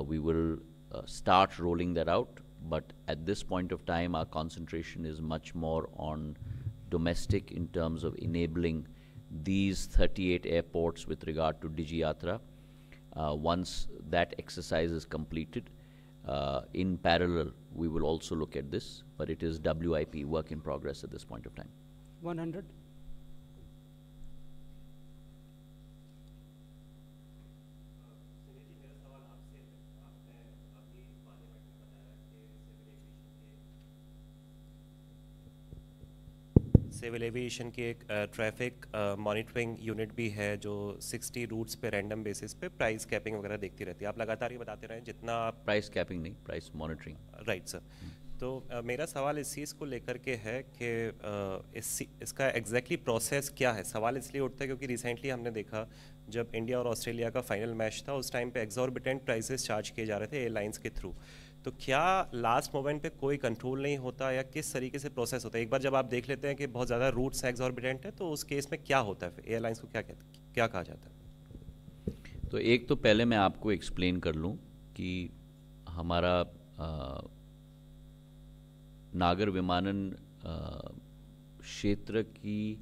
we will start rolling that out. But at this point of time, our concentration is much more on domestic in terms of enabling these 38 airports with regard to DigiYatra. Once that exercise is completed, in parallel, we will also look at this, but it is WIP, work in progress at this point of time. 100. Civil aviation के एक traffic monitoring unit भी है जो 60 roots पे random basis पे price capping वगैरह देखती रहती है। आप लगातार ये बताते रहें जितना आप प्राइस कैपिंग नहीं, प्राइस मॉनिटरिंग। Right sir. तो मेरा सवाल इस चीज़ को लेकर के है कि इसका एग्जैक्टली प्रोसेस क्या है। सवाल इसलिए उठता है क्योंकि रिसेंटली हमने देखा जब इंडिया और ऑस्ट्रेलिया का फाइनल मैच था, उस टाइम पे एग्जॉर्बिटेंट प्राइसेस चार्ज किए जा रहे थे एयरलाइंस के थ्रू। तो क्या लास्ट मोमेंट पे कोई कंट्रोल नहीं होता या किस तरीके से प्रोसेस होता है? एक बार जब आप देख लेते हैं कि बहुत ज़्यादा रूट्स एग्जॉर्बिटेंट है तो उस केस में क्या होता है, फिर एयरलाइंस को क्या कहा जाता है? तो एक तो पहले मैं आपको एक्सप्लेन कर लूं कि हमारा नागर विमानन क्षेत्र की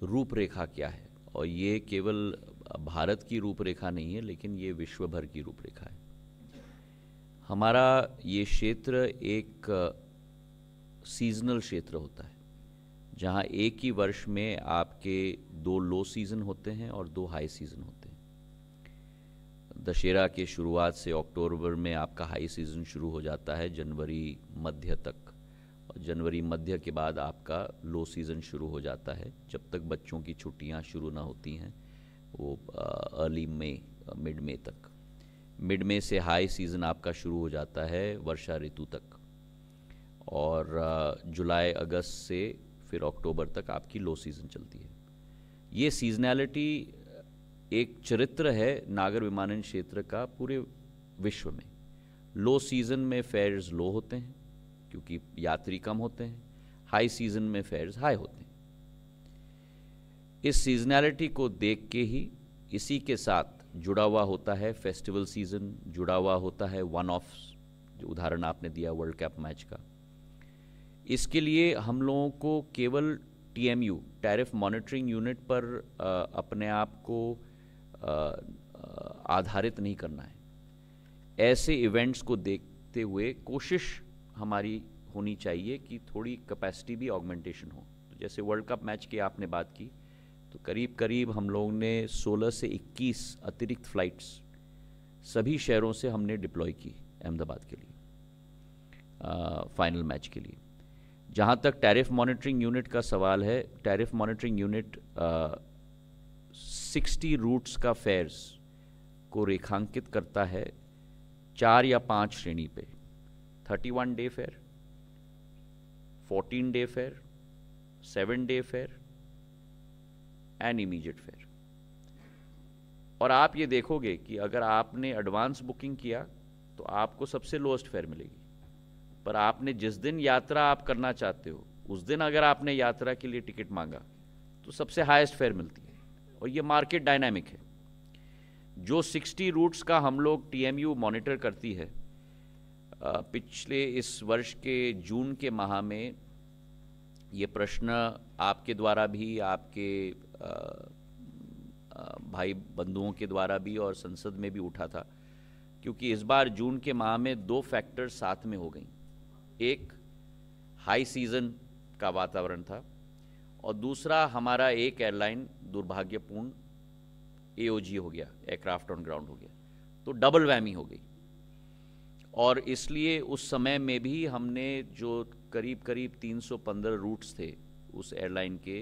रूपरेखा क्या है, और ये केवल भारत की रूपरेखा नहीं है लेकिन ये विश्व भर की रूपरेखा है। हमारा ये क्षेत्र एक सीजनल क्षेत्र होता है जहाँ एक ही वर्ष में आपके 2 लो सीज़न होते हैं और 2 हाई सीज़न होते हैं। दशहरा के शुरुआत से अक्टूबर में आपका हाई सीज़न शुरू हो जाता है जनवरी मध्य तक, और जनवरी मध्य के बाद आपका लो सीज़न शुरू हो जाता है जब तक बच्चों की छुट्टियां शुरू ना होती हैं, वो अर्ली मई, मिड मई तक। मिड मई से हाई सीज़न आपका शुरू हो जाता है वर्षा ऋतु तक, और जुलाई अगस्त से फिर अक्टूबर तक आपकी लो सीज़न चलती है। ये सीजनैलिटी एक चरित्र है नागर विमानन क्षेत्र का पूरे विश्व में। लो सीज़न में फेयर्स लो होते हैं क्योंकि यात्री कम होते हैं, हाई सीज़न में फेयर्स हाई होते हैं। इस सीजनैलिटी को देख के ही इसी के साथ जुड़ा हुआ होता है फेस्टिवल सीज़न, जुड़ा हुआ होता है वन ऑफ, जो उदाहरण आपने दिया वर्ल्ड कप मैच का। इसके लिए हम लोगों को केवल TMU, टैरिफ मॉनिटरिंग यूनिट पर अपने आप को आधारित नहीं करना है। ऐसे इवेंट्स को देखते हुए कोशिश हमारी होनी चाहिए कि थोड़ी कैपेसिटी भी ऑगमेंटेशन हो। तो जैसे वर्ल्ड कप मैच की आपने बात की, तो करीब करीब हम लोगों ने 16 से 21 अतिरिक्त फ़्लाइट्स सभी शहरों से हमने डिप्लॉय की अहमदाबाद के लिए फाइनल मैच के लिए। जहाँ तक टैरिफ मॉनिटरिंग यूनिट का सवाल है, टैरिफ मॉनिटरिंग यूनिट 60 रूट्स का फेयर्स को रेखांकित करता है 4 या 5 श्रेणी पे। 31 day fair, 14 day fair, 7 day fair and immediate fair. और आप ये देखोगे कि अगर आपने एडवांस बुकिंग किया तो आपको सबसे लोएस्ट फेयर मिलेगी, पर आपने जिस दिन यात्रा आप करना चाहते हो उस दिन अगर आपने यात्रा के लिए टिकट मांगा तो सबसे हाईएस्ट फेयर मिलती है। और ये मार्केट डायनामिक है। जो 60 रूट्स का हम लोग TMU मॉनिटर करती है, पिछले इस वर्ष के जून के माह में ये प्रश्न आपके द्वारा भी, आपके भाई बंधुओं के द्वारा भी और संसद में भी उठा था, क्योंकि इस बार जून के माह में 2 फैक्टर्स साथ में हो गई। एक हाई सीज़न का वातावरण था और दूसरा हमारा एक एयरलाइन दुर्भाग्यपूर्ण AOG हो गया, एयरक्राफ्ट ऑन ग्राउंड हो गया, तो डबल वैमी हो गई। और इसलिए उस समय में भी हमने जो करीब करीब 315 रूट्स थे उस एयरलाइन के,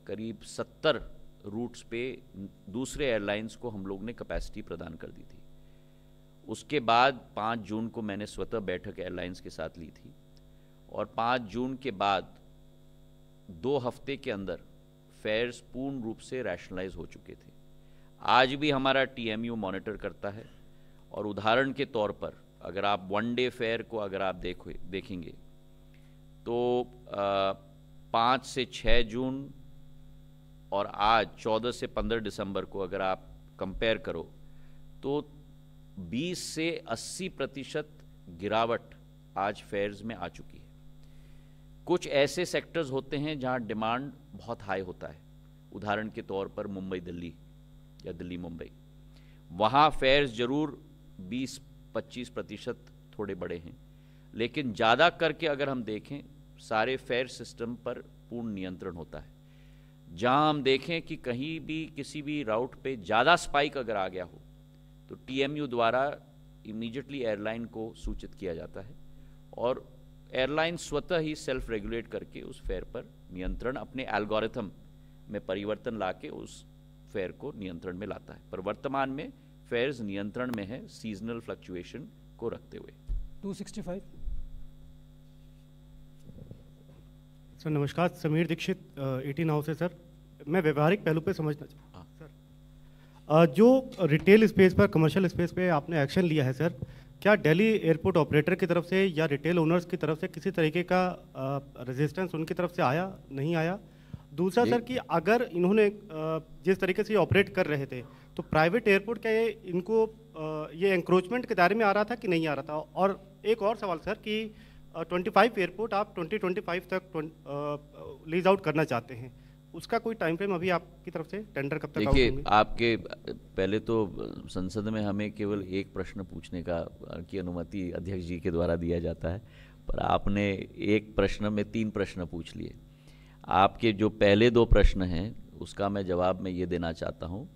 करीब 70 रूट्स पे दूसरे एयरलाइंस को हम लोग ने कैपेसिटी प्रदान कर दी थी। उसके बाद 5 जून को मैंने स्वतः बैठक एयरलाइंस के साथ ली थी, और 5 जून के बाद 2 हफ्ते के अंदर फेयर्स पूर्ण रूप से रैशनलाइज हो चुके थे। आज भी हमारा टीएमयू मॉनिटर करता है, और उदाहरण के तौर पर अगर आप 1 डे फेयर को अगर आप देखेंगे तो 5 से 6 जून और आज 14 से 15 दिसंबर को अगर आप कंपेयर करो तो 20 से 80% गिरावट आज फेयर्स में आ चुकी है। कुछ ऐसे सेक्टर्स होते हैं जहां डिमांड बहुत हाई होता है, उदाहरण के तौर पर मुंबई दिल्ली या दिल्ली मुंबई, वहां फेयर्स जरूर 20-25% थोड़े बड़े हैं, लेकिन ज़्यादा करके अगर हम देखें सारे फेयर सिस्टम पर पूर्ण नियंत्रण होता है। जहां हम देखें कि कहीं भी किसी भी राउट पे ज़्यादा स्पाइक अगर आ गया हो तो टीएमयू द्वारा इमीडिएटली एयरलाइन को सूचित किया जाता है, और एयरलाइन स्वतः ही सेल्फ रेगुलेट करके उस फेयर पर नियंत्रण, अपने एल्गोरिथम में परिवर्तन लाके उस फेयर को नियंत्रण में लाता है। पर वर्तमान में फेयर्स नियंत्रण में है सीजनल फ्लक्चुएशन को रखते हुए। 265। सर नमस्कार, समीर दीक्षित 18 हाउस है सर। मैं व्यवहारिक पहलू पे समझना चाहता हूँ सर, जो रिटेल स्पेस पर, कमर्शियल स्पेस पे आपने एक्शन लिया है सर, क्या दिल्ली एयरपोर्ट ऑपरेटर की तरफ से या रिटेल ओनर्स की तरफ से किसी तरीके का रेजिस्टेंस उनकी तरफ से आया, नहीं आया? दूसरा सर कि अगर इन्होंने जिस तरीके से ऑपरेट कर रहे थे तो प्राइवेट एयरपोर्ट क्या इनको ये एंक्रोचमेंट के दायरे में आ रहा था कि नहीं आ रहा था? और एक और सवाल सर कि 25 एयरपोर्ट आप 2025 तक लीज आउट करना चाहते हैं, उसका कोई टाइम फ्रेम अभी आपकी तरफ से टेंडर कब तक आउट होंगे? देखिए, आपके पहले तो संसद में हमें केवल एक प्रश्न पूछने की अनुमति अध्यक्ष जी के द्वारा दिया जाता है, पर आपने एक प्रश्न में 3 प्रश्न पूछ लिए। आपके जो पहले 2 प्रश्न हैं उसका मैं जवाब में ये देना चाहता हूँ,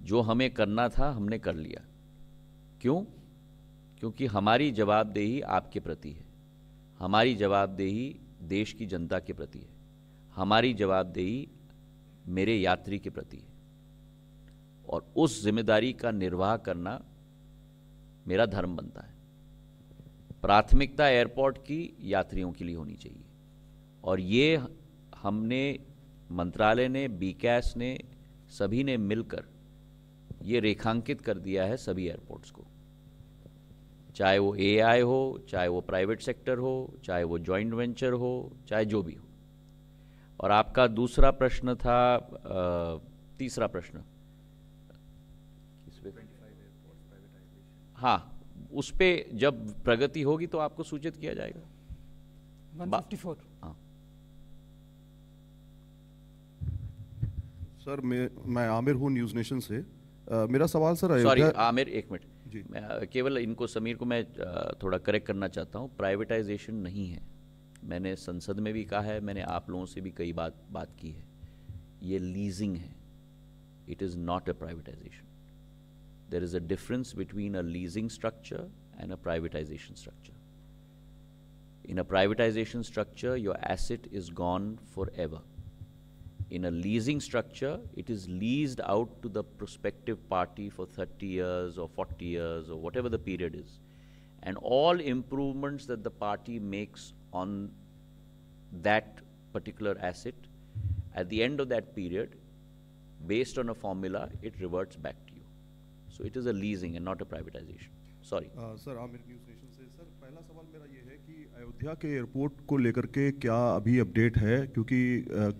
जो हमें करना था हमने कर लिया। क्यों? क्योंकि हमारी जवाबदेही आपके प्रति है, हमारी जवाबदेही देश की जनता के प्रति है, हमारी जवाबदेही मेरे यात्री के प्रति है, और उस जिम्मेदारी का निर्वाह करना मेरा धर्म बनता है। प्राथमिकता एयरपोर्ट की यात्रियों के लिए होनी चाहिए, और ये हमने, मंत्रालय ने, बीकैस ने, सभी ने मिलकर ये रेखांकित कर दिया है सभी एयरपोर्ट्स को, चाहे वो एआई हो, चाहे वो प्राइवेट सेक्टर हो, चाहे वो जॉइंट वेंचर हो, चाहे जो भी हो। और आपका दूसरा प्रश्न था, तीसरा प्रश्न, हाँ, उस पे जब प्रगति होगी तो आपको सूचित किया जाएगा। 154। हाँ सर, मैं आमिर हूँ न्यूज़ नेशन से। मेरा सवाल सर, सॉरी अयोध्या। आमिर, एक मिनट, मैं केवल इनको, समीर को मैं थोड़ा करेक्ट करना चाहता हूँ। प्राइवेटाइजेशन नहीं है, मैंने संसद में भी कहा है, मैंने आप लोगों से भी कई बात की है, ये लीजिंग है, it is not a privatization. There is a difference between a leasing structure and a privatization structure. In a privatization structure, your asset is gone forever. In a leasing structure, it is leased out to the prospective party for 30 years or 40 years or whatever the period is. And all improvements that the party makes on that particular asset, at the end of that period, based on a formula, it reverts back to you. So it is a leasing and not a privatization. Sorry. Sir, Aamir news nation से। Sir, पहला सवाल मेरा ये है कि अयोध्या के airport को लेकर के क्या अभी अपडेट है, क्योंकि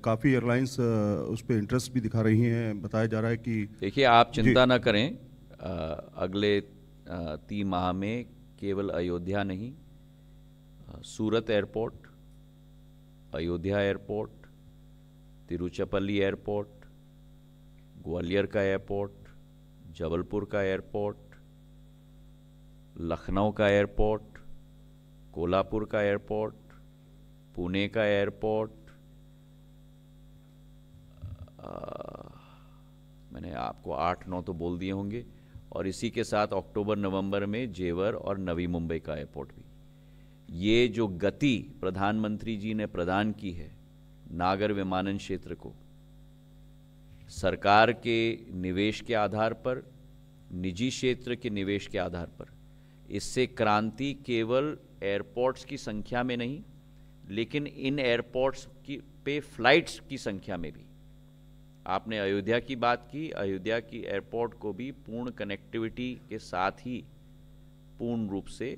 काफ़ी एयरलाइंस उस पर इंटरेस्ट भी दिखा रही हैं। बताया जा रहा है कि, देखिए, आप चिंता ना करें, अगले 3 माह में केवल अयोध्या नहीं, Surat airport, Ayodhya airport, Tiruchirappalli airport, Gwalior का एयरपोर्ट, जबलपुर का एयरपोर्ट, लखनऊ का एयरपोर्ट, कोल्हापुर का एयरपोर्ट, पुणे का एयरपोर्ट, मैंने आपको 8-9 तो बोल दिए होंगे, और इसी के साथ अक्टूबर-नवंबर में जेवर और नवी मुंबई का एयरपोर्ट भी। ये जो गति प्रधानमंत्री जी ने प्रदान की है नागर विमानन क्षेत्र को, सरकार के निवेश के आधार पर, निजी क्षेत्र के निवेश के आधार पर, इससे क्रांति केवल एयरपोर्ट्स की संख्या में नहीं, लेकिन इन एयरपोर्ट्स की पे फ्लाइट्स की संख्या में भी, आपने अयोध्या की बात की, अयोध्या की एयरपोर्ट को भी पूर्ण कनेक्टिविटी के साथ ही पूर्ण रूप से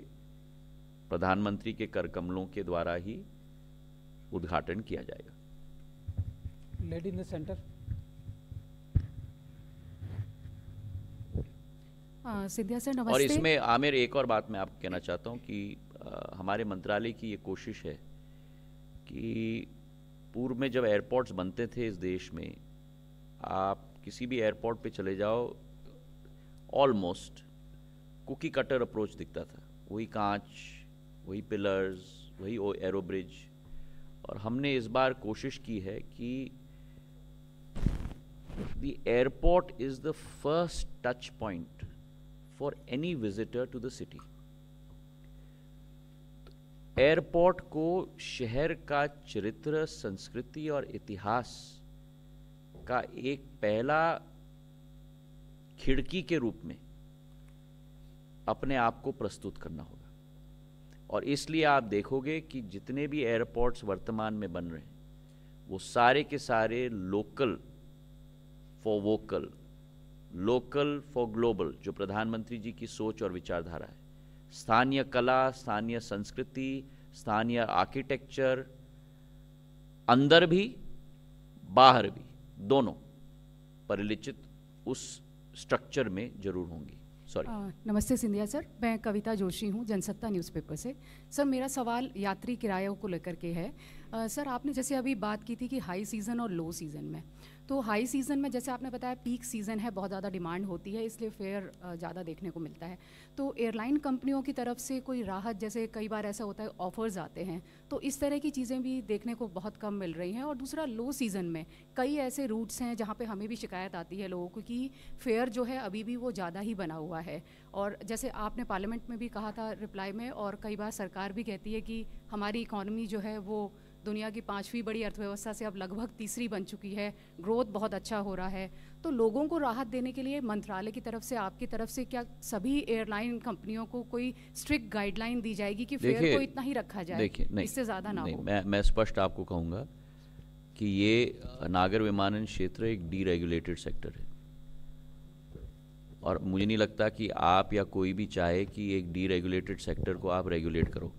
प्रधानमंत्री के कर कमलों के द्वारा ही उद्घाटन किया जाएगा। Lady in the centre. Scindia sir नमस्ते। और इसमें आमिर एक और बात मैं आपको कहना चाहता हूँ कि हमारे मंत्रालय की ये कोशिश है कि पूर्व में जब एयरपोर्ट्स बनते थे इस देश में, आप किसी भी एयरपोर्ट पे चले जाओ, ऑलमोस्ट कुकी कटर अप्रोच दिखता था, वही कांच, वही पिलर्स, वही एरो ब्रिज। और हमने इस बार कोशिश की है कि the airport is the first touch point for any visitor to the city. Airport को शहर का चरित्र, संस्कृति और इतिहास का एक पहला खिड़की के रूप में अपने आप को प्रस्तुत करना होगा। और इसलिए आप देखोगे कि जितने भी एयरपोर्ट्स वर्तमान में बन रहे हैं वो सारे के सारे local for vocal, local for global, जो प्रधानमंत्री जी की सोच और विचारधारा है। स्थानीय कला, स्थानीय संस्कृति, स्थानीय आर्किटेक्चर, अंदर भी बाहर भी, दोनों परिलिचित उस स्ट्रक्चर में जरूर होंगी। सॉरी। नमस्ते सिंधिया सर, मैं कविता जोशी हूँ, जनसत्ता न्यूज़पेपर से। सर मेरा सवाल यात्री किरायों को लेकर के है। सर आपने जैसे अभी बात की थी कि हाई सीज़न और लो सीज़न में, तो हाई सीज़न में जैसे आपने बताया पीक सीज़न है, बहुत ज़्यादा डिमांड होती है, इसलिए फेयर ज़्यादा देखने को मिलता है। तो एयरलाइन कंपनियों की तरफ से कोई राहत, जैसे कई बार ऐसा होता है ऑफर्स आते हैं, तो इस तरह की चीज़ें भी देखने को बहुत कम मिल रही हैं। और दूसरा, लो सीज़न में कई ऐसे रूट्स हैं जहाँ पे हमें भी शिकायत आती है लोगों को कि फेयर जो है अभी भी वो ज़्यादा ही बना हुआ है। और जैसे आपने पार्लियामेंट में भी कहा था रिप्लाई में, और कई बार सरकार भी कहती है कि हमारी इकॉनमी जो है वो दुनिया की 5वीं बड़ी अर्थव्यवस्था से अब लगभग तीसरी बन चुकी है, ग्रोथ बहुत अच्छा हो रहा है। तो लोगों को राहत देने के लिए मंत्रालय की तरफ से, आपकी तरफ से क्या सभी एयरलाइन कंपनियों को कोई स्ट्रिक्ट गाइडलाइन दी जाएगी कि फेयर को इतना ही रखा जाए, इससे ज़्यादा ना हो? मैं स्पष्ट आपको कहूँगा कि ये नागर विमानन क्षेत्र एक डीरेगुलेटेड सेक्टर है, और मुझे नहीं लगता कि आप या कोई भी चाहे कि एक डीरेगुलेटेड सेक्टर को आप रेगुलेट करो,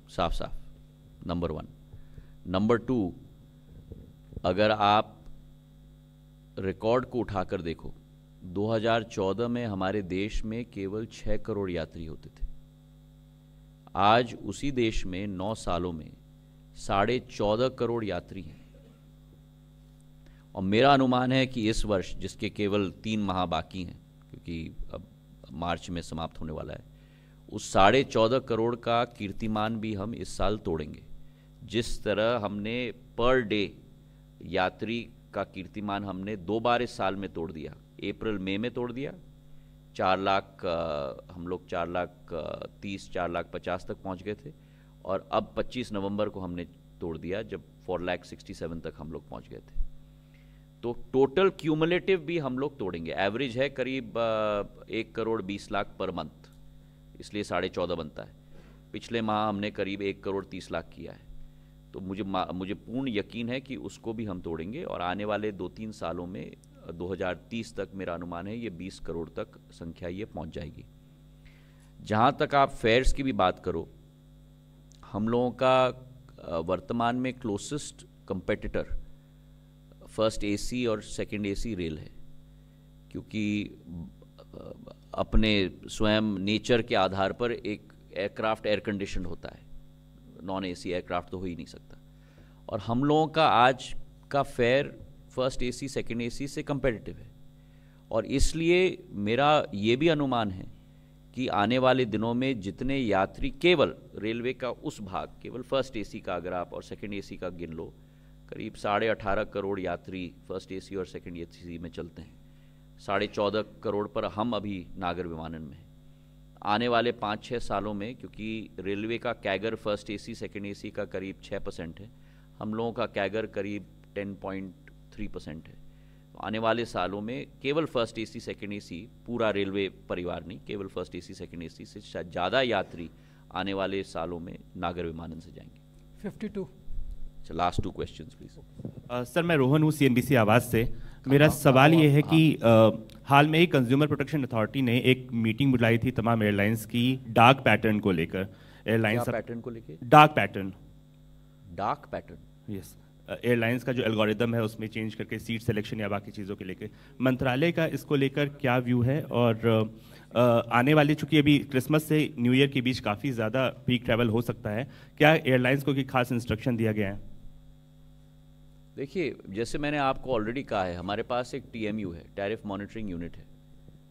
साफ साफ। नंबर 1। नंबर 2, अगर आप रिकॉर्ड को उठाकर देखो, 2014 में हमारे देश में केवल 6 करोड़ यात्री होते थे। आज उसी देश में 9 सालों में 14.5 करोड़ यात्री हैं। और मेरा अनुमान है कि इस वर्ष, जिसके केवल 3 माह बाकी हैं क्योंकि अब मार्च में समाप्त होने वाला है, उस 14.5 करोड़ का कीर्तिमान भी हम इस साल तोड़ेंगे। जिस तरह हमने पर डे यात्री का कीर्तिमान हमने 2 बार इस साल में तोड़ दिया, अप्रैल मई में तोड़ दिया, 4 लाख, हम लोग 4,30,000 4,50,000 तक पहुंच गए थे, और अब 25 नवंबर को हमने तोड़ दिया जब 4,67,000 तक हम लोग पहुंच गए थे। तो टोटल क्यूमुलेटिव भी हम लोग तोड़ेंगे। एवरेज है करीब 1 करोड़ 20 लाख पर मंथ, इसलिए 14.5 बनता है। पिछले माह हमने करीब 1 करोड़ 30 लाख किया है। तो मुझे पूर्ण यकीन है कि उसको भी हम तोड़ेंगे, और आने वाले 2-3 सालों में 2030 तक मेरा अनुमान है ये 20 करोड़ तक संख्या ये पहुंच जाएगी। जहां तक आप फेयर्स की भी बात करो, हम लोगों का वर्तमान में क्लोजेस्ट कंपेटिटर फर्स्ट एसी और सेकंड एसी रेल है, क्योंकि अपने स्वयं नेचर के आधार पर एक एयरक्राफ्ट एयर कंडीशन होता है, नॉन एसी एयरक्राफ्ट तो हो ही नहीं सकता। और हम लोगों का आज का fair first AC second AC से कंपेटिटिव है, और इसलिए मेरा ये भी अनुमान है कि आने वाले दिनों में जितने यात्री केवल रेलवे का उस भाग, केवल फर्स्ट एसी का अगर आप और सेकंड एसी का गिन लो, करीब 18.5 करोड़ यात्री फर्स्ट एसी और सेकंड एसी में चलते हैं। 14.5 करोड़ पर हम अभी नागर विमानन में हैं। आने वाले 5-6 सालों में, क्योंकि रेलवे का CAGR first AC second AC का करीब 6% है, हम लोगों का कैगर करीब 10.3% है। तो आने वाले सालों में केवल फर्स्ट एसी सेकंड एसी, पूरा रेलवे परिवार नहीं, केवल फर्स्ट एसी सेकंड एसी से ज़्यादा यात्री आने वाले सालों में नागर विमानन से जाएंगे। 52. Last 2 questions please. सर मैं रोहन हूँ CNBC आवाज़ से। मेरा सवाल ये है कि हाल में ही कंज्यूमर प्रोटेक्शन अथॉरिटी ने एक मीटिंग बुलाई थी तमाम एयरलाइंस की डार्क पैटर्न को लेकर। एयरलाइंस पैटर्न को लेकर? Dark pattern. Dark pattern? Yes. Airlines का जो एल्गोरिदम है उसमें चेंज करके सीट सिलेक्शन या बाकी चीज़ों के लेकर मंत्रालय का इसको लेकर क्या व्यू है? और आने वाली, चूंकि अभी क्रिसमस से न्यू ईयर के बीच काफ़ी ज़्यादा पीक ट्रैवल हो सकता है, क्या एयरलाइंस को कोई खास इंस्ट्रक्शन दिया गया है? देखिए, जैसे मैंने आपको ऑलरेडी कहा है, हमारे पास एक TMU है, टैरिफ मॉनिटरिंग यूनिट है।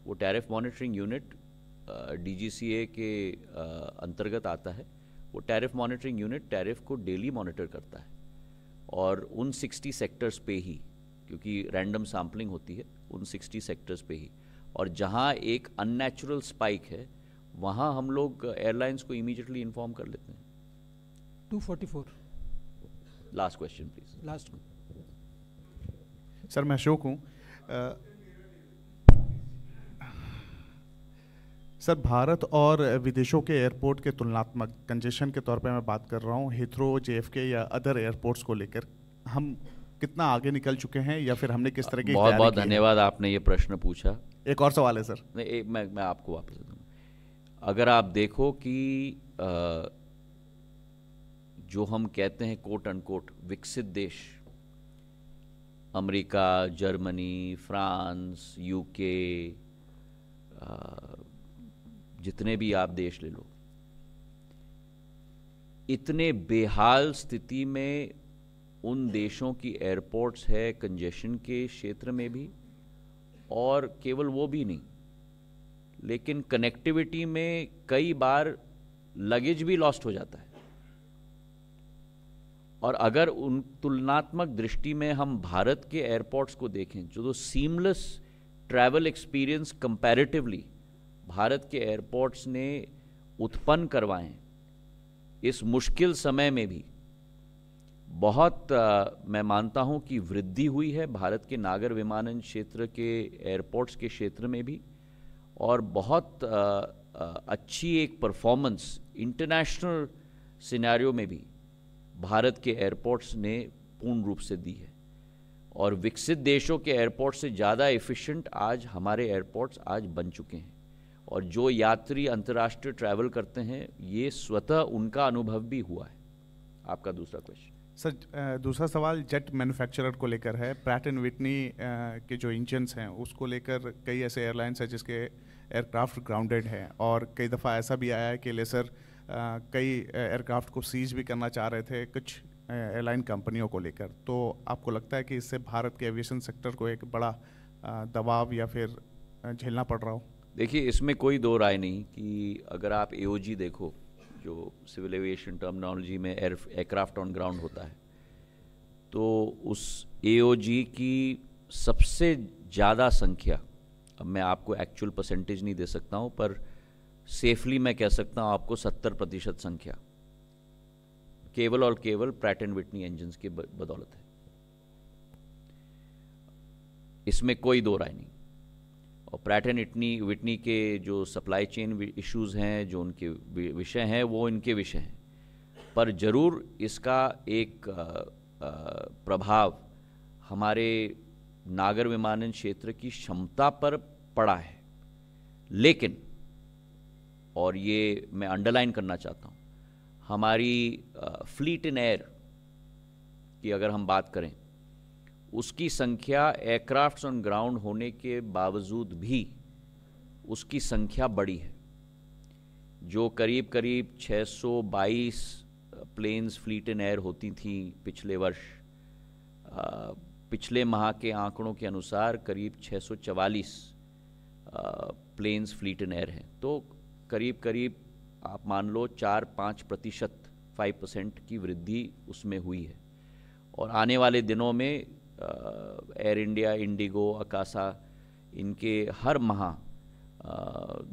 वो टैरिफ मॉनिटरिंग यूनिट DGCA के अंतर्गत आता है। वो टैरिफ मॉनिटरिंग यूनिट टैरिफ को डेली मॉनिटर करता है और उन 60 सेक्टर्स पे ही, क्योंकि रैंडम सैम्पलिंग होती है, उन 60 सेक्टर्स पे ही, और जहाँ एक अननेचुरल स्पाइक है वहाँ हम लोग एयरलाइंस को इमीडिएटली इन्फॉर्म कर लेते हैं। 244. Last question please. Last. Sir मैं अशोक हूँ। सर भारत और विदेशों के एयरपोर्ट के तुलनात्मक कंजेशन के तौर पे मैं बात कर रहा हूँ, हीथ्रो, JFK या अदर एयरपोर्ट्स को लेकर हम कितना आगे निकल चुके हैं या फिर हमने किस तरह की बहुत बहुत धन्यवाद आपने ये प्रश्न पूछा। एक और सवाल है सर। नहीं, मैं आपको वापस दूँ। अगर आप देखो कि जो हम कहते हैं कोट अनकोट विकसित देश, अमेरिका, जर्मनी, फ्रांस, UK, जितने भी आप देश ले लो, इतने बेहाल स्थिति में उन देशों की एयरपोर्ट्स है कंजेशन के क्षेत्र में भी, और केवल वो भी नहीं, लेकिन कनेक्टिविटी में कई बार लगेज भी लॉस्ट हो जाता है। और अगर उन तुलनात्मक दृष्टि में हम भारत के एयरपोर्ट्स को देखें, जो seamless travel experience comparatively Bharat के एयरपोर्ट्स ने उत्पन्न करवाएं, इस मुश्किल समय में भी बहुत मैं मानता हूं कि वृद्धि हुई है भारत के नागर विमानन क्षेत्र के एयरपोर्ट्स के क्षेत्र में भी, और बहुत अच्छी एक परफॉर्मेंस इंटरनेशनल सिनेरियो में भी भारत के एयरपोर्ट्स ने पूर्ण रूप से दी है। और विकसित देशों के एयरपोर्ट से ज़्यादा एफिशिएंट आज हमारे एयरपोर्ट्स आज बन चुके हैं, और जो यात्री अंतर्राष्ट्रीय ट्रैवल करते हैं ये स्वतः उनका अनुभव भी हुआ है। आपका दूसरा क्वेश्चन? सर दूसरा सवाल जेट मैन्युफैक्चरर को लेकर है। प्रैट एंड विटनी के जो इंजन्स हैं उसको लेकर कई ऐसे एयरलाइंस हैं जिसके एयरक्राफ्ट ग्राउंडेड हैं, और कई दफ़ा ऐसा भी आया है कि लेसर कई एयरक्राफ्ट को सीज भी करना चाह रहे थे कुछ एयरलाइन कंपनियों को लेकर। तो आपको लगता है कि इससे भारत के एविएशन सेक्टर को एक बड़ा दबाव या फिर झेलना पड़ रहा हो? देखिए, इसमें कोई दो राय नहीं कि अगर आप AOG देखो, जो सिविल एविएशन टर्मिनोलॉजी में एयरक्राफ्ट ऑन ग्राउंड होता है, तो उस AOG की सबसे ज़्यादा संख्या, अब मैं आपको एक्चुअल परसेंटेज नहीं दे सकता हूँ, पर सेफली मैं कह सकता हूँ आपको 70% संख्या केवल और केवल प्रैट एंड विटनी इंजन्स की बदौलत है। इसमें कोई दो राय नहीं। और प्रैट एंड विटनी के जो सप्लाई चेन इश्यूज हैं, जो उनके विषय हैं, वो इनके विषय हैं, पर जरूर इसका एक प्रभाव हमारे नागर विमानन क्षेत्र की क्षमता पर पड़ा है। लेकिन, और ये मैं अंडरलाइन करना चाहता हूँ, हमारी फ्लीट इन एयर की अगर हम बात करें, उसकी संख्या एयरक्राफ्ट्स ऑन ग्राउंड होने के बावजूद भी उसकी संख्या बड़ी है। जो करीब करीब 622 प्लेन्स फ्लीट इन एयर होती थी पिछले वर्ष, पिछले माह के आंकड़ों के अनुसार करीब 644 प्लेन्स फ्लीट इन एयर हैं। तो करीब करीब आप मान लो 4-5% 5% की वृद्धि उसमें हुई है। और आने वाले दिनों में एयर इंडिया, इंडिगो, अकासा, इनके हर माह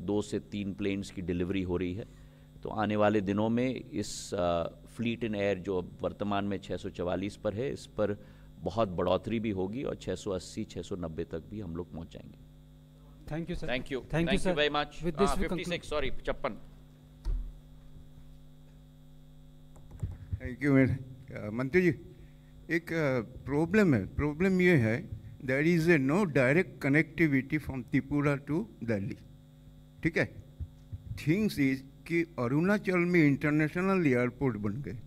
2 से 3 प्लेन्स की डिलीवरी हो रही है। तो आने वाले दिनों में इस फ्लीट इन एयर जो वर्तमान में 644 पर है, इस पर बहुत बढ़ोतरी भी होगी और 680-690 तक भी हम लोग पहुंच जाएंगे। Thank you sir. Thank you sir very much. 56 sorry 56 thank you मंत्री जी, एक प्रॉब्लम है। प्रॉब्लम ये है, there is a no direct connectivity from Tripura to Delhi, ठीक है। थिंग्स इज कि अरुणाचल में इंटरनेशनल एयरपोर्ट बन गए,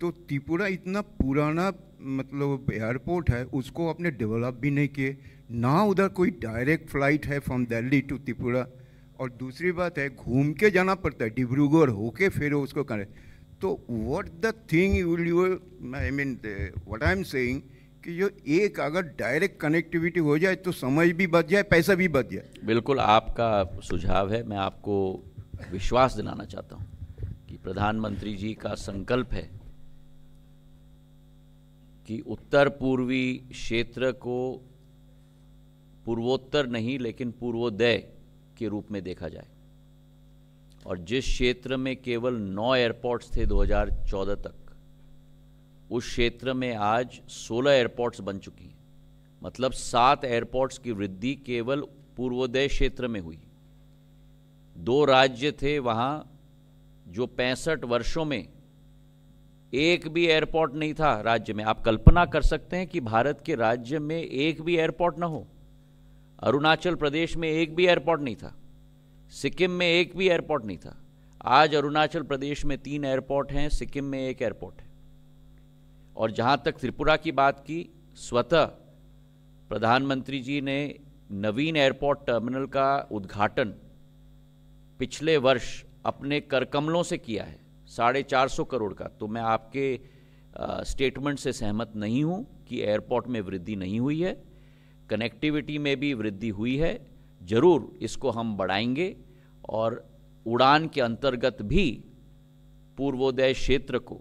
तो त्रिपुरा इतना पुराना मतलब एयरपोर्ट है, उसको आपने डेवलप भी नहीं किए, ना उधर कोई डायरेक्ट फ्लाइट है फ्रॉम दिल्ली टू त्रिपुरा। और दूसरी बात है, घूम के जाना पड़ता है, डिब्रूगढ़ होके फिर उसको करें। तो what the thing will you, I mean what I am saying कि जो एक अगर डायरेक्ट कनेक्टिविटी हो जाए तो समय भी बच जाए, पैसा भी बच जाए। बिल्कुल आपका सुझाव है। मैं आपको विश्वास दिलाना चाहता हूं कि प्रधानमंत्री जी का संकल्प है कि उत्तर पूर्वी क्षेत्र को पूर्वोत्तर नहीं लेकिन पूर्वोदय के रूप में देखा जाए। और जिस क्षेत्र में केवल 9 एयरपोर्ट्स थे 2014 तक, उस क्षेत्र में आज 16 एयरपोर्ट्स बन चुकी हैं। मतलब 7 एयरपोर्ट्स की वृद्धि केवल पूर्वोदय क्षेत्र में हुई। 2 राज्य थे वहाँ जो 65 वर्षों में एक भी एयरपोर्ट नहीं था राज्य में। आप कल्पना कर सकते हैं कि भारत के राज्य में एक भी एयरपोर्ट ना हो। अरुणाचल प्रदेश में एक भी एयरपोर्ट नहीं था, सिक्किम में एक भी एयरपोर्ट नहीं था। आज अरुणाचल प्रदेश में 3 एयरपोर्ट हैं, सिक्किम में 1 एयरपोर्ट है। और जहाँ तक त्रिपुरा की बात की, स्वतः प्रधानमंत्री जी ने नवीन एयरपोर्ट टर्मिनल का उद्घाटन पिछले वर्ष अपने करकमलों से किया है, 450 करोड़ का। तो मैं आपके स्टेटमेंट से सहमत नहीं हूँ कि एयरपोर्ट में वृद्धि नहीं हुई है, कनेक्टिविटी में भी वृद्धि हुई है। जरूर इसको हम बढ़ाएंगे और उड़ान के अंतर्गत भी पूर्वोदय क्षेत्र को,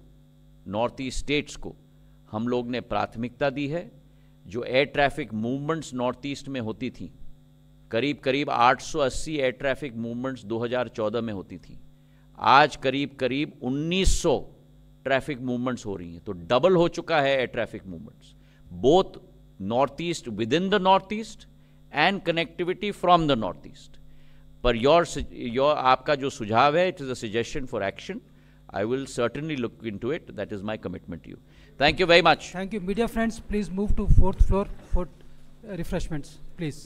नॉर्थ ईस्ट स्टेट्स को हम लोग ने प्राथमिकता दी है। जो air traffic movements north east में होती थी, करीब 880 एयर ट्रैफिक मूवमेंट्स 2014 में होती थी, आज करीब 1900 ट्रैफिक मूवमेंट्स हो रही हैं। तो डबल हो चुका है air traffic movements, both north east, with in the north east and connectivity from the north east. Per your आपका जो सुझाव है, it is a suggestion for action. I will certainly look into it. That is my commitment to you. Thank you very much. Thank you. Media friends, please move to 4th floor for refreshments, please.